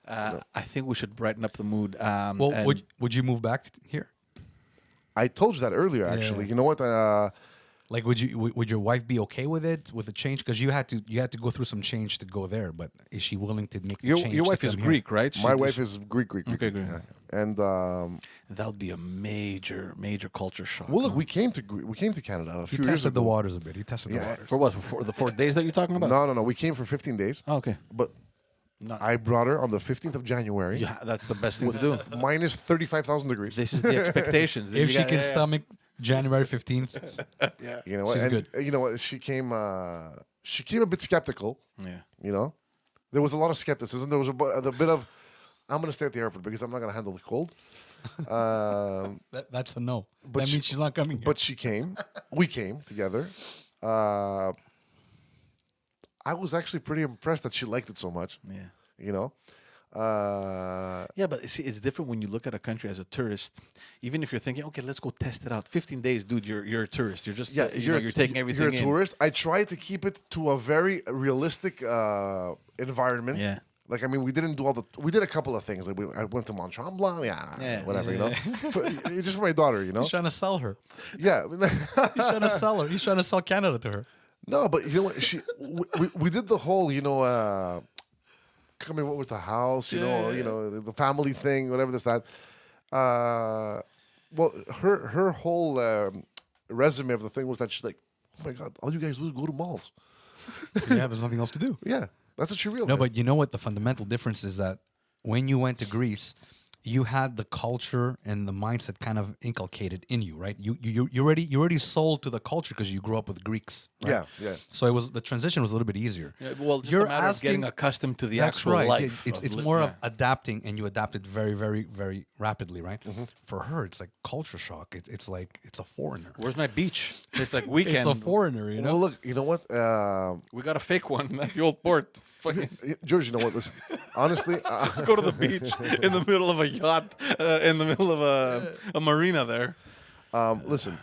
I think we should brighten up the mood. Well, and- would you move back here? I told you that earlier. Actually, you know what? Like, would your wife be okay with it, with the change? Because you had to go through some change to go there. But is she willing to make the change? your to wife is come here? Greek, right? My wife is Greek. Okay, great. Yeah. And That would be a major culture shock. well, look, we came to Canada a He few years tested the ago. waters a bit. He tested the Yeah. waters. For what? For the 4 days that you're talking about? No. We came for 15 days. Oh, okay. But I brought her on the 15th of January Yeah, that's the best thing to do. minus 35,000 degrees. This is the expectations. If she can stomach January 15th, You know what? She's and good. You know what? She came a bit skeptical. Yeah. You know, there was a lot of skepticism. There was a bit of, I'm going to stay at the airport because I'm not going to handle the cold. that's a no. That she- means she's not coming here. But she came. We came together. I was actually pretty impressed that she liked it so much. Yeah. You know, Yeah, but see, it's different when you look at a country as a tourist. Even if you're thinking, okay, let's go test it out. 15 days, dude, you're a tourist. You're just you're taking everything You're a in. tourist. I tried to keep it to a very realistic environment. Yeah. Like, I mean, we didn't do we did a couple of things. Like I went to Mont Tremblant, whatever, you know. Just for my daughter, you know. He's trying to sell her. Yeah. He's trying to sell her. He's trying to sell Canada to her. No, but you know what? We did the whole, you know, coming over with the house, you know, the family thing, whatever this that. Well, her whole resume of the thing was that she's like, oh my God, all you guys do is go to malls. Yeah, there's nothing else to do. Yeah, that's what she realized. No, but you know what? The fundamental difference is that when you went to Greece, you had the culture and the mindset kind of inculcated in you, right? You already sold to the culture because you grew up with Greeks. Right? Yeah. So the transition was a little bit easier. Yeah, well, just a matter of getting accustomed to the That's actual right. life. It's more of adapting, and you adapted very, very, very rapidly, right? For her, it's like culture shock. It's like it's a foreigner. Where's my beach? It's like weekend. It's a foreigner, you know. Well, look, you know what? We got a fake one at the old port. Fucking, George, you know what? Listen, honestly, let's go to the beach in the middle of a yacht, in the middle of a marina there. listen.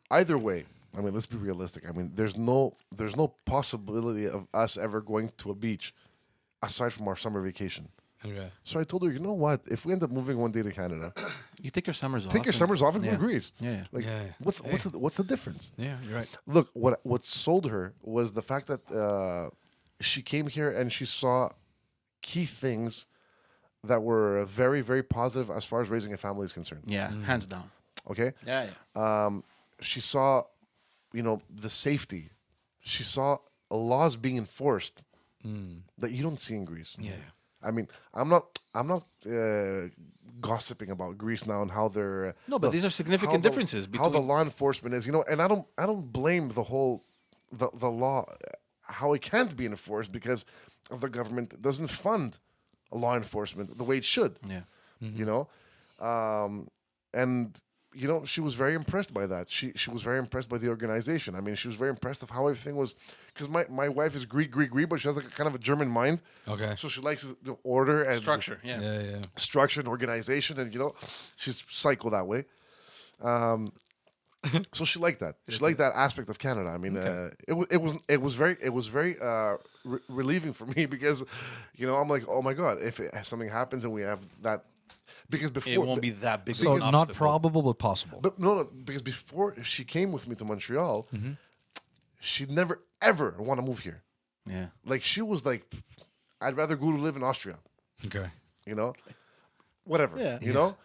Either way, I mean, let's be realistic. I mean, there's no possibility of us ever going to a beach aside from our summer vacation. Okay. So I told her, you know what? If we end up moving one day to Canada, You take your summers off. take your summers off and go yeah. to Greece. Yeah. Like, Yeah. what's the difference? Yeah, you're right. Look, what sold her was the fact that she came here and she saw key things that were very, very positive as far as raising a family is concerned. Yeah, hands down. Okay, Yeah, yeah. she saw, you know, the safety. She saw laws being enforced that you don't see in Greece. Yeah. I mean, I'm not gossiping about Greece now and how they're No, but these are significant how the- differences how the between- law enforcement is, you know, and I don't blame the whole the law how it can't be enforced because of the government doesn't fund law enforcement the way it should. Yeah. You know, and you know she was very impressed by that. She was very impressed by the organization. I mean, she was very impressed of how everything was because my wife is Greek, but she has like a kind of a German mind. Okay. So she likes the order and Structure. Yeah. Yeah. structure and organization, and you know, she's psycho that way. So she liked that. She liked that aspect of Canada. I mean, it was very relieving for me because, you know, I'm like, oh my God, if something happens and we have that, because before It won't be that big. So of it's an not obstacle. probable, but possible. but no, because before she came with me to Montreal, she'd never ever want to move here. Yeah. Like she was like, I'd rather go to live in Austria. Okay. You know, whatever. Yeah. You know,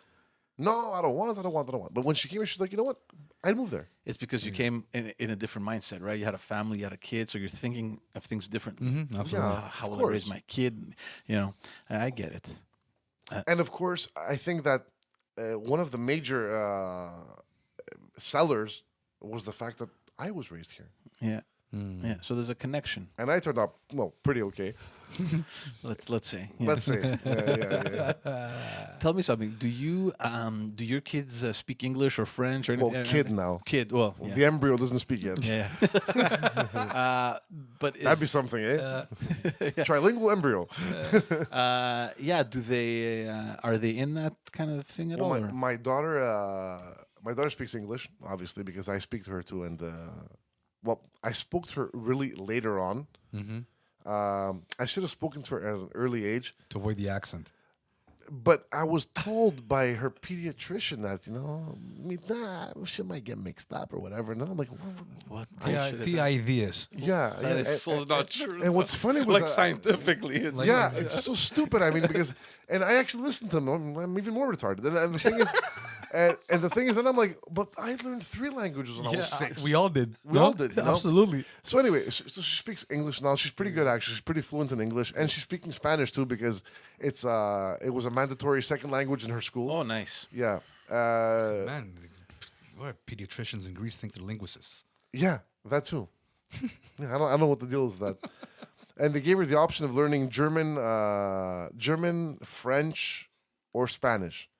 no, I don't want. But when she came here, she's like, you know what? I'd move there. It's because you came in a different mindset, right? You had a family, you had a kid, so you're thinking of things differently. Absolutely. Yeah. How Of will I raise course. my kid? You know, I get it. And of course, I think that one of the major sellers was the fact that I was raised here. Yeah. Yeah. So there's a connection. And I turned out, well, pretty okay. Let's say. Yeah. Let's say. Yeah. Tell me something. Do your kids speak English or French or anything? Well, kid now. Kid. Well, yeah. The embryo doesn't speak yet. Yeah. But That'd be something, eh? Trilingual embryo. yeah. Do they are they in that kind of thing at all? Well, or- my daughter speaks English, obviously, because I speak to her too. And, well, I spoke to her really later on. I should have spoken to her at an early age. To avoid the accent. But I was told by her pediatrician that, you know, she might get mixed up or whatever. And then I'm like, what? The ideas. yeah. That is so not true. And what's funny was like that- scientifically, it's like yeah, it's so stupid. I mean, because, and I actually listened to them. I'm even more retarded. And the thing is, And the thing is, and I'm like, but I learned 3 languages when I was 6. we all did. We all did, you know? Absolutely. So anyway, so she speaks English now. She's pretty good, actually. She's pretty fluent in English, and she's speaking Spanish too because it was a mandatory second language in her school. Oh, nice. Yeah, Man, what pediatricians in Greece think they're linguists. yeah, that too. Yeah, I don't know what the deal is with that. And they gave her the option of learning German, French, or Spanish,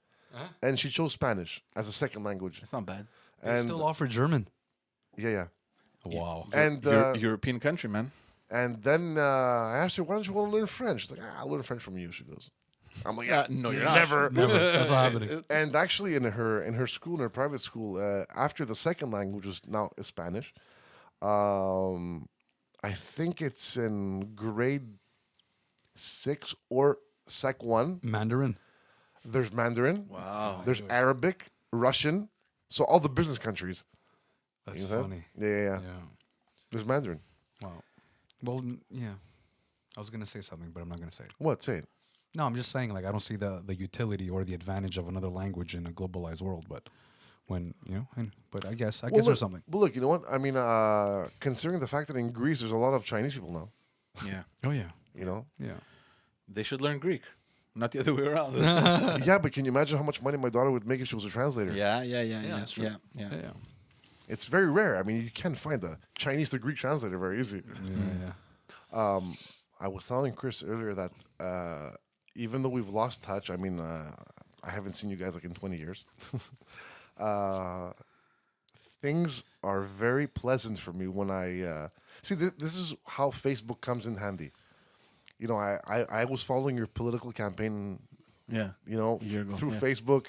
and she chose Spanish as a second language. That's not bad. They And still offer German. yeah. Wow. And European country, man. and then I asked her, why don't you want to learn French? She's like, I'll learn French from you. She goes, I'm like, yeah, No, you're not. never. Never. That's not happening. And actually, in her school, in her private school, after the second language is now is Spanish. I think it's in grade 6 or Sec 1. Mandarin. There's Mandarin. Wow. There's Arabic, Russian. So all the business countries. That's You know? funny. Yeah. Yeah. There's Mandarin. Wow. Well, yeah. I was gonna say something, but I'm not gonna say it. What? Say it. No, I'm just saying, like, I don't see the utility or the advantage of another language in a globalized world. But when but I guess Well, there's something. But look, you know what? I mean, considering the fact that in Greece there's a lot of Chinese people now. Yeah. Oh yeah, You know. yeah. They should learn Greek, not the other way around. Yeah, but can you imagine how much money my daughter would make if she was a translator? Yeah. that's true. Yeah. It's very rare. I mean, you can't find a Chinese to Greek translator very easy. Yeah. I was telling Chris earlier that even though we've lost touch, I mean, I haven't seen you guys like in 20 years. Things are very pleasant for me when I see. This is how Facebook comes in handy. You know, I was following your political campaign. Yeah. You know, A year ago, through yeah. Facebook.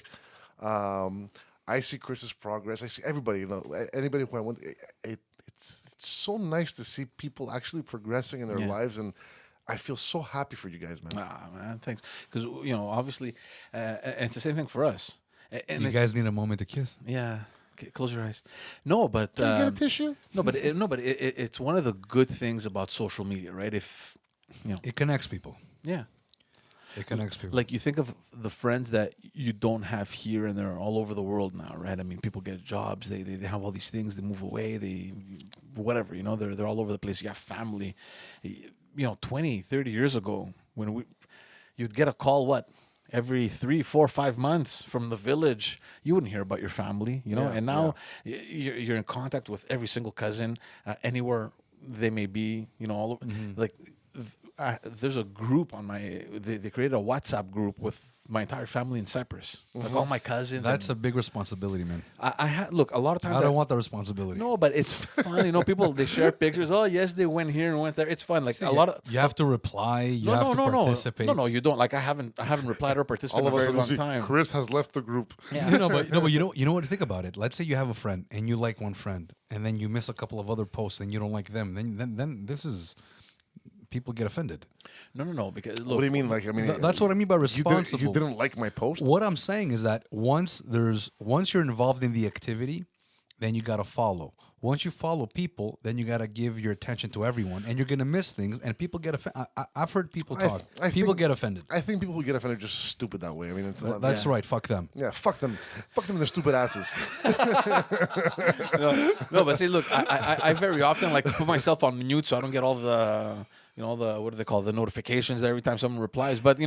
I see Chris's progress. I see everybody. You know, anybody who I went. It's so nice to see people actually progressing in their Yeah. lives, and I feel so happy for you guys, man. Ah, man, thanks. Because obviously, and it's the same thing for us. And You it's- guys need a moment to kiss. yeah. Okay, close your eyes. No, but Can you get a tissue? it's one of the good things about social media, right? If It connects people. yeah. It connects people. Like you think of the friends that you don't have here, and they're all over the world now, right? I mean, people get jobs, they have all these things, they move away, they whatever, they're all over the place. You have family. 20, 30 years ago, when you'd get a call, every 3, 4, 5 months from the village, you wouldn't hear about your family, Yeah, and now you're in contact with every single cousin, anywhere they may be, all over. Like there's a group on they created a WhatsApp group with my entire family in Cyprus, like all my cousins. That's a big responsibility, man. Look, a lot of times I don't want the responsibility. no, but it's fun. People they share pictures. Oh yes, they went here and went there. It's fun. Like a lot of You have to reply. You have to participate. No, you don't. Like I haven't replied or participated All in of a a very sudden, long see, time. Chris has left the group. Yeah. But you know what? Think about it. Let's say you have a friend and you like one friend, and then you miss a couple of other posts and you don't like them. Then this is people get offended. No. Because look, What do you mean? Like, I mean, That's what I mean by you responsible. didn't like my post. What I'm saying is that once you're involved in the activity, then you gotta follow. Once you follow people, then you gotta give your attention to everyone, and you're gonna miss things, and people get offended. I've heard people talk. People get offended. I think people who get offended are just stupid that way. I mean, it's not, That's right. Fuck them. yeah, fuck them, their stupid asses. no, but see, look, I very often like put myself on mute so I don't get all the what do they call the notifications every time someone replies. But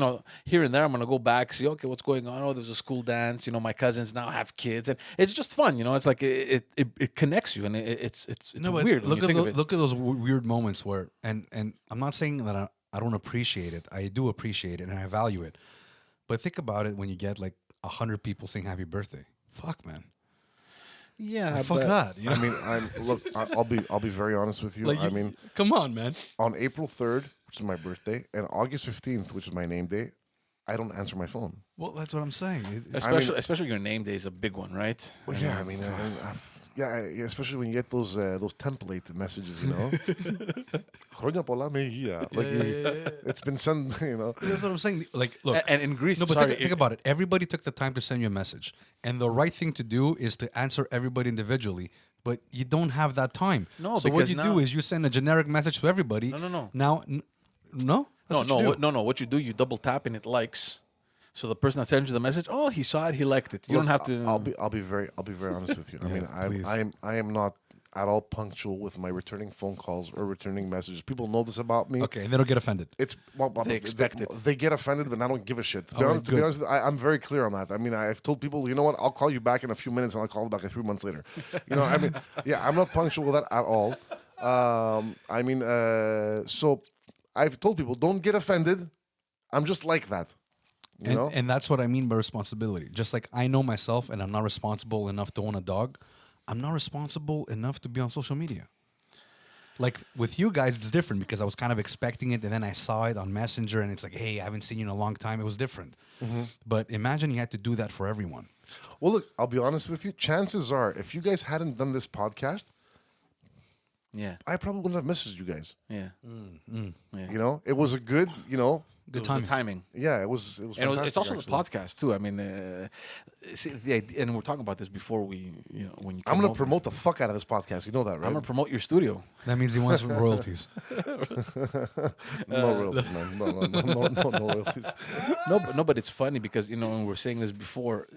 here and there, I'm gonna go back, see, okay, what's going on? Oh, there's a school dance. My cousins now have kids, and it's just fun. It's like it connects you, and it's No, but weird. Look when you think of it. look at those weird moments where, and I'm not saying that I don't appreciate it. I do appreciate it and I value it. But think about it when you get like 100 people saying happy birthday. Fuck, man. Yeah, Fuck that. I mean, I'll be very honest with you. I mean, come on, man. on April 3rd, which is my birthday, and August 15th, which is my name day, I don't answer my phone. Well, that's what I'm saying. Especially your name day is a big one, right? Well, yeah, I mean, especially when you get those template messages, Χρόνια πολλά με υγεία. Like it's been sent, That's what I'm saying. Like, look. And in Greece, No, but sorry, think about it. Everybody took the time to send you a message. And the right thing to do is to answer everybody individually. But you don't have that time. No, so what because you now- do is you send a generic message to everybody. No. Now, no? That's what you do. No. What you do, you double tap and it likes. So the person that sends you the message, oh, he saw it, he liked it. You don't have to. I'll be very honest with you. I mean, please. I am not at all punctual with my returning phone calls or returning messages. People know this about me. Okay, and they don't get offended. It's They expect it. They get offended, but I don't give a shit. To be All right, honest, to be good. honest, I'm very clear on that. I mean, I've told people, you know what? I'll call you back in a few minutes, and I'll call you back 3 months later. You know, I mean, yeah, I'm not punctual with that at all. I mean, so I've told people, don't get offended. I'm just like that. You know? And that's what I mean by responsibility. Just like I know myself and I'm not responsible enough to own a dog, I'm not responsible enough to be on social media. Like with you guys, it's different because I was kind of expecting it and then I saw it on Messenger and it's like, hey, I haven't seen you in a long time. It was different. But imagine you had to do that for everyone. Well, look, I'll be honest with you. Chances are, if you guys hadn't done this podcast, Yeah. I probably wouldn't have messaged you guys. Yeah. Yeah. You know, it was a good, you know, Good It was the timing. timing. yeah, it was. And Fantastic, it's also actually. the podcast too. I mean, see, the idea, and we're talking about this before we, when you. I'm came gonna over. promote the fuck out of this podcast. You know that, I'm right? gonna promote your studio. That means he wants royalties. No royalties, man. No royalties. No, but it's funny because when we were saying this before,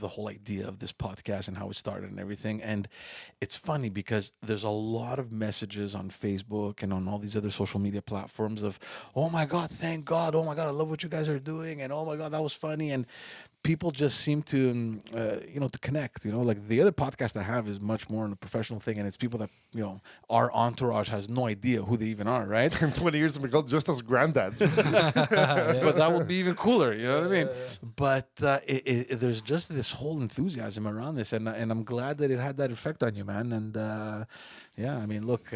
the whole idea of this podcast and how it started and everything, and it's funny because there's a lot of messages on Facebook and on all these other social media platforms of, oh my God, thank God, oh my God, I love what you guys are doing, and oh my God, that was funny, and people just seem to, to connect. Like the other podcast I have is much more on a professional thing, and it's people that our entourage has no idea who they even are, right? In 20 years, we called just as granddads. But that would be even cooler. You know what I mean? But there's just this whole enthusiasm around this, and I'm glad that it had that effect on you, man. And yeah, I mean, look.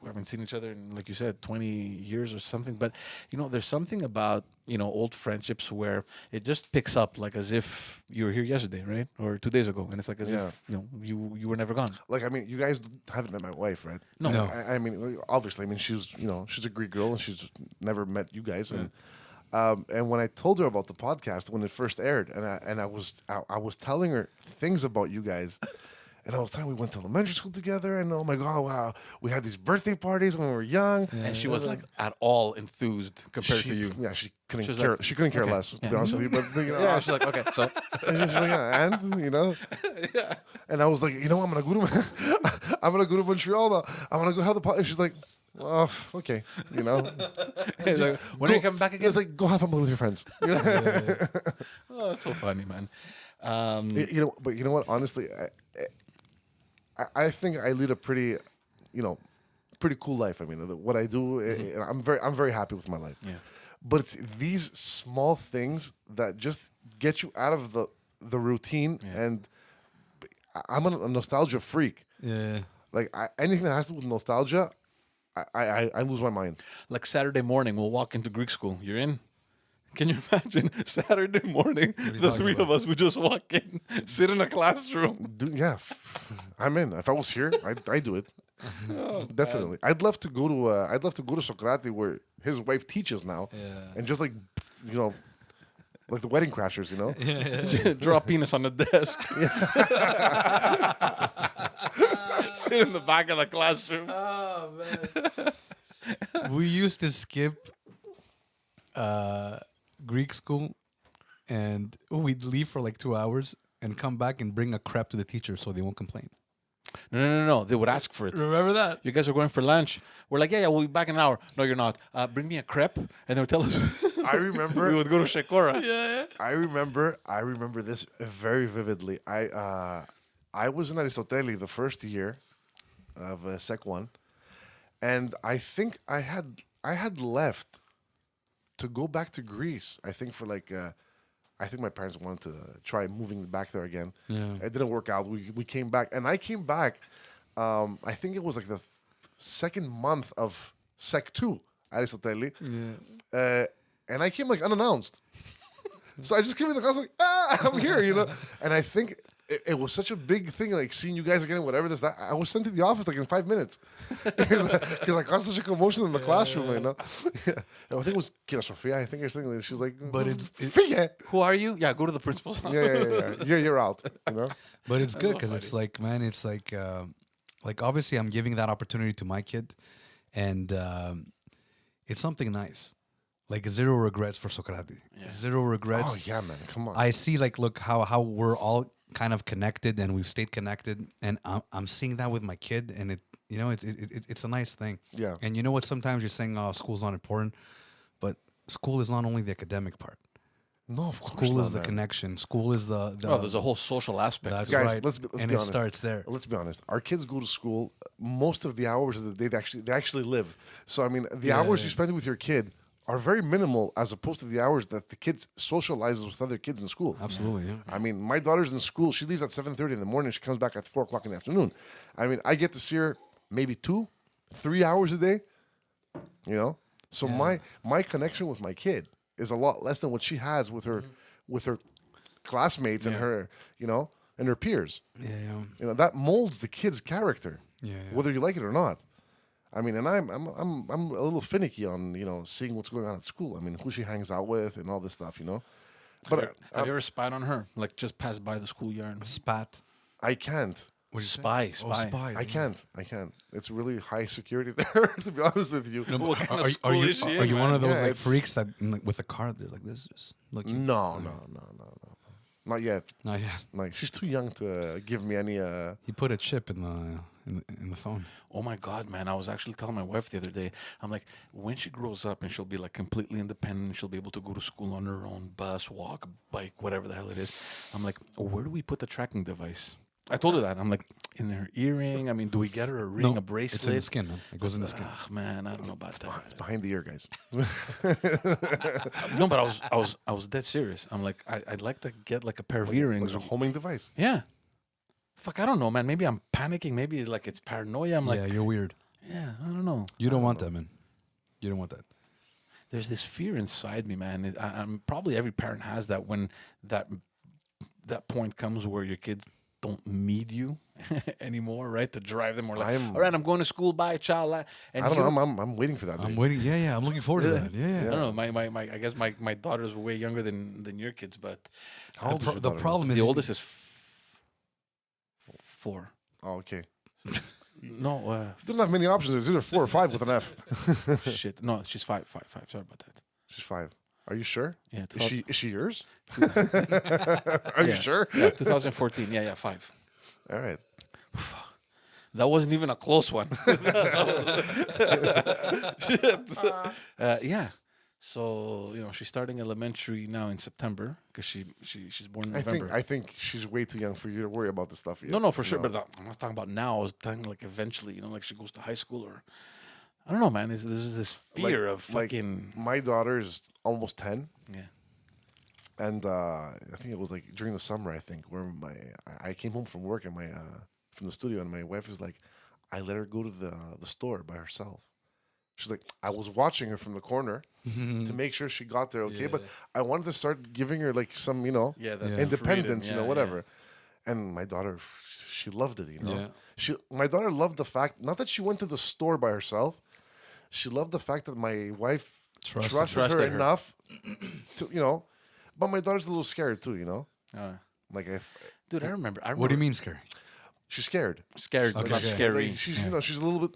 We haven't seen each other in, like you said, 20 years or something. But, there's something about, old friendships where it just picks up like as if you were here yesterday, right? Or 2 days ago. And it's like as if, you were never gone. Like, I mean, you guys haven't met my wife, right? No. I mean, obviously, I mean, she's a Greek girl and she's never met you guys. And when I told her about the podcast when it first aired, and I was telling her things about you guys. And I was telling her we went to elementary school together, and oh my God, wow, we had these birthday parties when we were young. And she was like at all enthused compared to you. Yeah, she couldn't She was care. like, She couldn't care okay, less, to yeah. be honest with you. But Yeah, she's like, okay, so. and she's like, yeah, and Yeah. and I was like, I'm gonna go to I'm gonna go to Montreal now. I'm gonna go have the party. And she's like, oh, okay, He's like, when are you coming back again? It's like, go have fun with your friends. Oh, that's so funny, man. But you know what? Honestly, I think I lead a pretty cool life. I mean, what I do, I'm very happy with my life. Yeah. But it's these small things that just get you out of the routine. Yeah. And I'm a nostalgia freak. Yeah. Like anything that has to do with nostalgia, I lose my mind. Like Saturday morning, we'll walk into Greek school. You're in? Can you imagine Saturday morning, you the talking three of us would just walk in, sit in a classroom? Yeah, I'm in. If I was here, I do it. Definitely. I'd love to go to Socrate where his wife teaches now, and just like like the Wedding Crashers, Draw a penis on the desk. Sit in the back of the classroom. Oh, man. We used to skip Greek school, and we'd leave for like 2 hours and come back and bring a crepe to the teacher so they won't complain. No. They would ask for it. Remember that? You guys are going for lunch. We're like, yeah, we'll be back in an hour. No, you're not. Bring me a crepe, and they would tell us. I remember. We would go to Shekora. Yeah. I remember this very vividly. I was in Aristoteli the first year of Sec 1, and I think I had left to go back to Greece. I think for like I think my parents wanted to try moving back there again. Yeah. It didn't work out. We came back, and I came back. I think it was like the second month of Sec 2 Aristoteli. Yeah. And I came like unannounced. So I just came in the class like, I'm here, And I think it was such a big thing, like seeing you guys again, whatever this, that. I was sent to the office like in 5 minutes. Because I caused such a commotion in the classroom, Yeah. And I think it was Kira Sofia, I think, or something. She was like, But it's Fia. Who are you? Yeah, go to the principal's office. Yeah. You're out, But it's good so because it's like, man, it's like obviously I'm giving that opportunity to my kid, and it's something nice. Like zero regrets for Socrati. Zero regrets. Oh yeah, man, come on. I see, like, look how we're all kind of connected and we've stayed connected, and I'm seeing that with my kid, and it's a nice thing. Yeah. And you know what? Sometimes you're saying, "Oh, school's not important," but school is not only the academic part. No, of course School not, is the man. connection. School is the Oh, there's a whole social aspect. that's to it. Guys, right. let's be and honest. it starts there. Let's be honest. Our kids go to school most of the hours of the day. They actually live. So I mean, the hours you spend with your kid are very minimal as opposed to the hours that the kids socializes with other kids in school. Absolutely, yeah. I mean, my daughter's in school. She leaves at 7:30 in the morning. She comes back at 4 o'clock in the afternoon. I mean, I get to see her maybe 2-3 hours a day. You know, so my connection with my kid is a lot less than what she has with her classmates and her, and her peers. Yeah. You know, that molds the kid's character, Yeah. whether you like it or not. I mean, and I'm a little finicky on seeing what's going on at school. I mean, who she hangs out with and all this stuff. But Have you ever spied on her? Like just pass by the schoolyard? Spat. I can't. Spy. Oh, spy. I can't. It's really high security there, to be honest with you. What kind of Are school you is she in, one man? of those Yeah, like it's- freaks that with a card they're like this, just looking? No. Not yet. No, yeah. Like, she's too young to give me any. He put a chip in the phone. Oh my God, man! I was actually telling my wife the other day. I'm like, when she grows up and she'll be like completely independent, she'll be able to go to school on her own, bus, walk, bike, whatever the hell it is. I'm like, where do we put the tracking device? I told her that. I'm like, in her earring. I mean, do we get her a ring, a bracelet? It's in the skin, man. It goes in the skin. Ugh, man, I don't know about that. It's behind the ear, guys. No, but I was dead serious. I'm like, I'd like to get like a pair of earrings. It's a homing device. Yeah. Fuck, I don't know, man. Maybe I'm panicking. Maybe like it's paranoia. I'm like, Yeah, you're weird. yeah, I don't know. You don't want that, man. You don't want that. There's this fear inside me, man. I'm probably every parent has that when that point comes where your kids don't need you anymore, right? To drive them or like, all right, I'm going to school, bye, child. And I don't know. I'm waiting for that. I'm day. waiting. Yeah. I'm looking forward to that. Yeah. I don't know. My I guess my daughters were way younger than your kids, but How old is your The daughter now? problem is the oldest is 4. Oh, okay. No, Didn't have many options. It's either 4 or 5 with an F. shit. No, she's 5. Sorry about that. She's 5. Are you sure? Yeah, Is she yours? Are you sure? Yeah, 2014. Yeah, 5. All right. That wasn't even a close one. Yeah. So she's starting elementary now in September because she's born in November. I think she's way too young for you to worry about this stuff yet. No, for sure. You know? But I'm not talking about now. I was talking like eventually. Like she goes to high school or I don't know, man. There's this fear of fucking my daughter is almost 10. yeah. And I think it was like during the summer, I think, where I came home from work and from the studio, and my wife was like, I let her go to the store by herself. She's like, I was watching her from the corner to make sure she got there okay, but I wanted to start giving her like some, that independence, freedom. Yeah, whatever. And my daughter, she loved it, Yeah. My daughter loved the fact, not that she went to the store by herself, she loved the fact that my wife trusted her her. enough to, but my daughter's a little scared too, Like Dude, I remember. What do you mean scary? she's scared. Scared, Okay. not Okay. scary. Like, she's she's a little bit,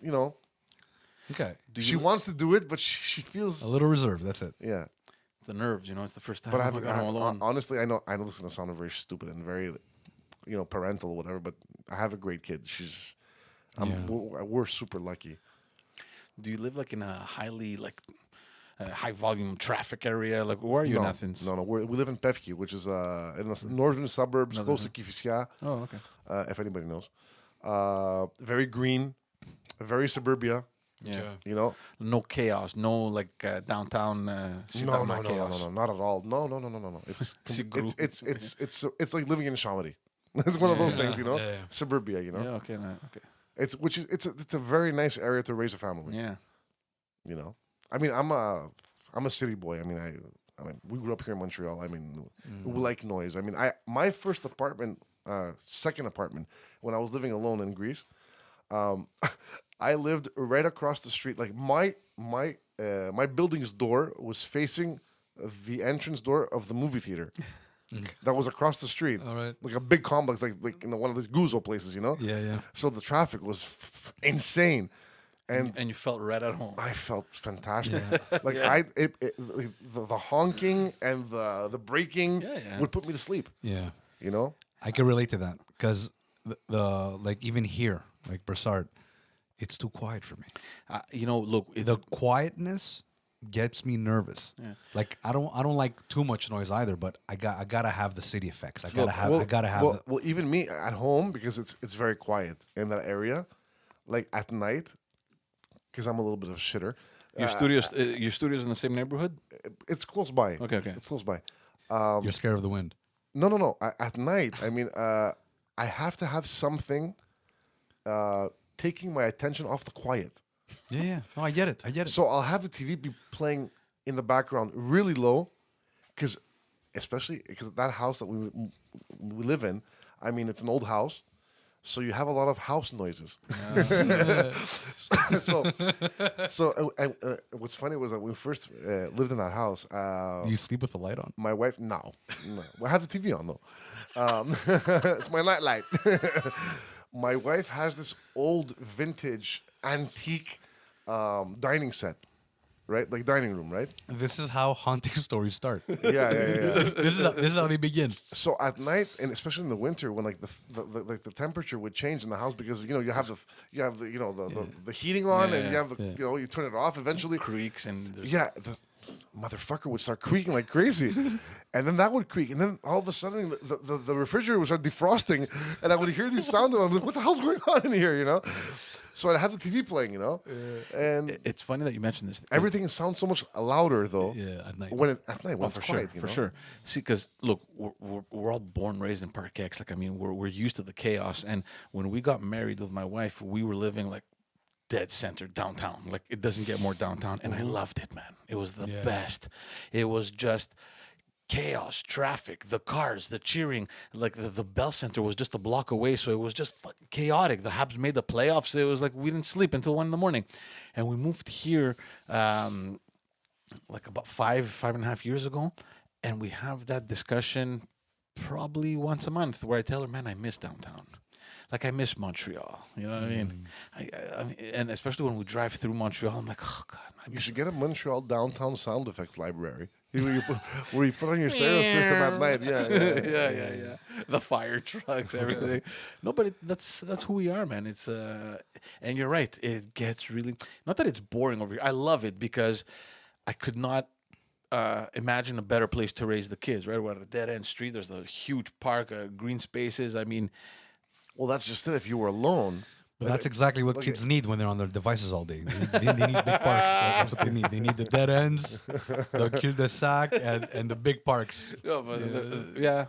Okay. she wants to do it, but she feels A little reserved. That's it. yeah. It's the nerves, it's the first time. But oh my God, I'm alone. honestly, I know this is gonna sound very stupid and very, parental or whatever. But I have a great kid. We're super lucky. Do you live like in a highly high volume traffic area? Like where are you in Athens? No. We live in Pevki, which is in the northern suburbs, close to Kifisia. Oh, okay. If anybody knows, very green, very suburbia. Yeah. No chaos. No downtown. No, chaos. not at all. No. Sigru. It's like living in Chamonix. It's one of those things, Yeah. suburbia. Yeah. Okay. No, okay. It's a very nice area to raise a family. Yeah. I mean, I'm a city boy. I mean, we grew up here in Montreal. I mean, we like noise. I mean, my first apartment, second apartment, when I was living alone in Greece, I lived right across the street. Like my building's door was facing the entrance door of the movie theater. That was across the street. All right. Like a big complex, like one of these Guzo places, Yeah. So the traffic was insane. And you felt right at home. I felt fantastic. Like the honking and the braking would put me to sleep. Yeah. You know? I can relate to that because the like even here, like Broussard, it's too quiet for me. Look, it's The quietness gets me nervous. Yeah. Like I don't like too much noise either, but I gotta have the city effects. I gotta have Well, even me at home, because it's very quiet in that area. Like at night, because I'm a little bit of a shitter. your studios in the same neighborhood. It's close by. Okay. It's close by. you're scared of the wind. No. At night, I mean, I have to have something taking my attention off the quiet. Yeah. No, I get it. So I'll have the TV be playing in the background really low, especially because that house that we live in, I mean, it's an old house, so you have a lot of house noises. What's funny was that when we first lived in that house, Do you sleep with the light on? my wife, no. I have the TV on though. It's my night light. My wife has this old vintage antique dining set, right? Like dining room, right? This is how haunting stories start. Yeah. This is how they begin. So at night, and especially in the winter, when like the temperature would change in the house because you have the heating on and you have you turn it off eventually. Creaks and The motherfucker would start creaking like crazy, and then that would creak, and then all of a sudden the refrigerator would start defrosting, and I would hear these sounds, and I'm like, what the hell's going on in here, you know? So I'd have the TV playing, and it's funny that you mentioned this. everything sounds so much louder though. Yeah, at night. At night when it's quiet, for sure. See, because look, we're all born raised in Park X. Like, I mean, we're used to the chaos. And when we got married with my wife, we were living like dead center downtown. Like, it doesn't get more downtown, and I loved it, man. It was the best. It was just chaos, traffic, the cars, the cheering. Like the Bell Center was just a block away, so it was just fucking chaotic. The Habs made the playoffs. It was like we didn't sleep until 1 a.m. And we moved here like about 5.5 years ago, and we have that discussion probably once a month where I tell her, man, I miss downtown. Like, I miss Montreal. You know what I mean? I mean, and especially when we drive through Montreal, I'm like, oh, God. You should get a Montreal downtown sound effects library where you put on your stereo system at night. Yeah. The fire trucks, everything. No, but that's who we are, man. It's and you're right. It gets really, not that it's boring over here. I love it because I could not imagine a better place to raise the kids. Right, we're at a dead end street. There's a huge park, green spaces. I mean, well, that's just it. If you were alone. But that's exactly what kids need when they're on their devices all day. They need big parks. That's what they need. They need the dead ends, the cul-de-sac, and the big parks. No, but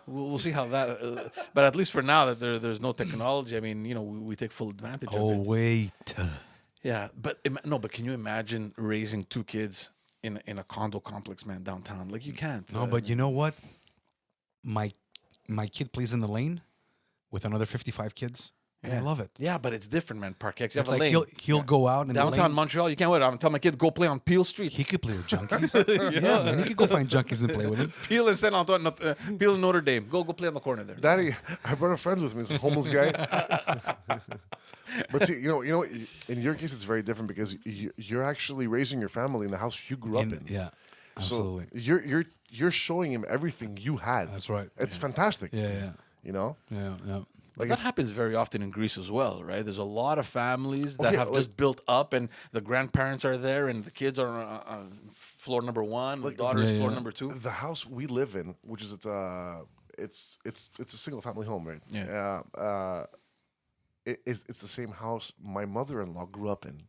we'll see how that. But at least for now that there's no technology, I mean, we take full advantage of it. Oh wait. Yeah, but but can you imagine raising 2 kids in a condo complex, man, downtown? Like, you can't. No, but you know what? My kid plays in the lane with another 55 kids. And I love it. Yeah, but it's different, man. Park X, you have It's a like lane. he'll go out in Downtown the lane. Montreal, you can't wait. I'm telling my kid, go play on Peel Street. He could play with junkies. Yeah, man, he could go find junkies and play with them. Peel and Saint Antoine, Peel and Notre Dame. Go play on the corner there. Daddy, I brought a friend with me, this homeless guy. But see, in your case, it's very different because you're actually raising your family in the house you grew up in. Yeah, absolutely. So you're showing him everything you had. That's right. It's fantastic. Yeah. Yeah. Like, that happens very often in Greece as well, right? There's a lot of families that have just built up, and the grandparents are there, and the kids are on floor number 1, the daughter is floor number 2. The house we live in, which is it's a single family home, right? Yeah. It's the same house my mother-in-law grew up in.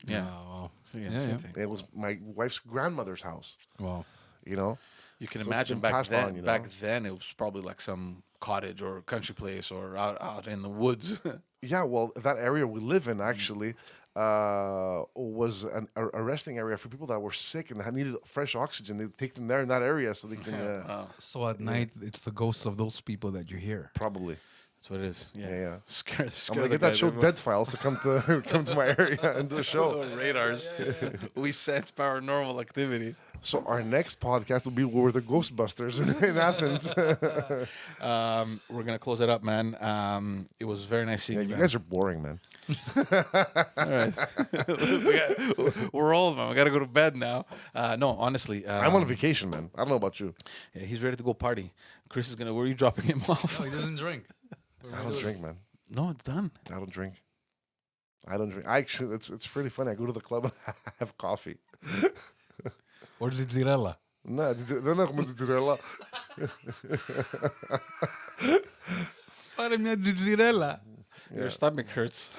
Yeah. Wow. So, same thing. It was my wife's grandmother's house. Wow. You can So it's imagine been back passed then. on, Back then, it was probably like some cottage or country place or out in the woods. Yeah, well, that area we live in actually was a resting area for people that were sick and needed fresh oxygen. They take them there in that area so they can So at night, it's the ghosts of those people that you hear. probably. That's what it is. Yeah. Scare I'm gonna get that show Dead Files to come to my area and do a show. Radars. We sense paranormal activity. So our next podcast will be We're the Ghostbusters in Athens. We're gonna close it up, man. It was very nice seeing Yeah, you. you man. guys are boring, man. All right. We're old, man. We got to go to bed now. No, honestly. I'm on vacation, man. I don't know about you. Yeah, he's ready to go party. Chris is going to... Where are you dropping him off? No, he doesn't drink. I don't drink, man. No, it's done. I don't drink. I actually, it's really funny. I go to the club and have coffee. Or Zizzirella. No, δεν έχουμε τζιρέλα. Πάρε μια Zizzirella. Your stomach hurts.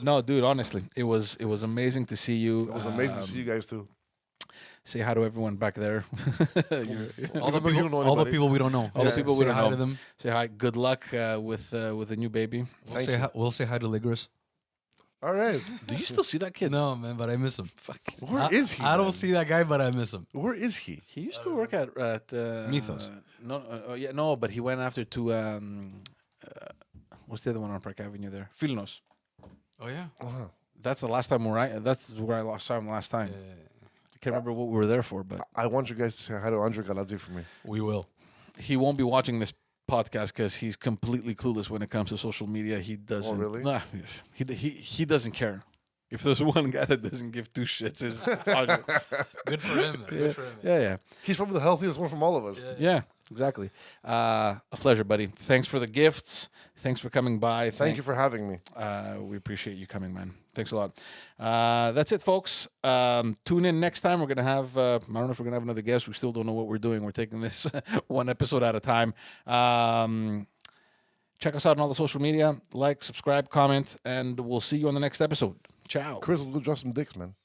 No, dude, honestly, it was amazing to see you. It was amazing to see you guys too. Say hi to everyone back there. All the Even though you don't know all the anybody. people we don't know. All the Just people we say don't hi know. to them. Say hi. Good luck with a new baby. We'll say hi to Ligris. All right. Do you still see that kid? No, man, but I miss him. Fuck. Where is he? I don't man? see that guy, but I miss him. Where is he? He used to work at Mythos. No, but he went after to what's the other one on Park Avenue there? Filnos. Oh yeah. Uh-huh. That's the last time that's where I saw him last time. I can't remember what we were there for, but I want you guys to say hi to Andre Galadze for me. We will. he won't be watching this podcast because he's completely clueless when it comes to social media. He doesn't. really? Nah, he doesn't care. If there's one guy that doesn't give two shits, it's Andre. Good for him. Good for him. Yeah. He's probably the healthiest one from all of us. Yeah, exactly. A pleasure, buddy. Thanks for the gifts. Thanks for coming by. Thank you for having me. We appreciate you coming, man. Thanks a lot. That's it, folks. Tune in next time. We're going to have, I don't know if we're going to have another guest. We still don't know what we're doing. We're taking this one episode at a time. Check us out on all the social media. Like, subscribe, comment, and we'll see you on the next episode. Ciao. Chris will go drop some dicks, man.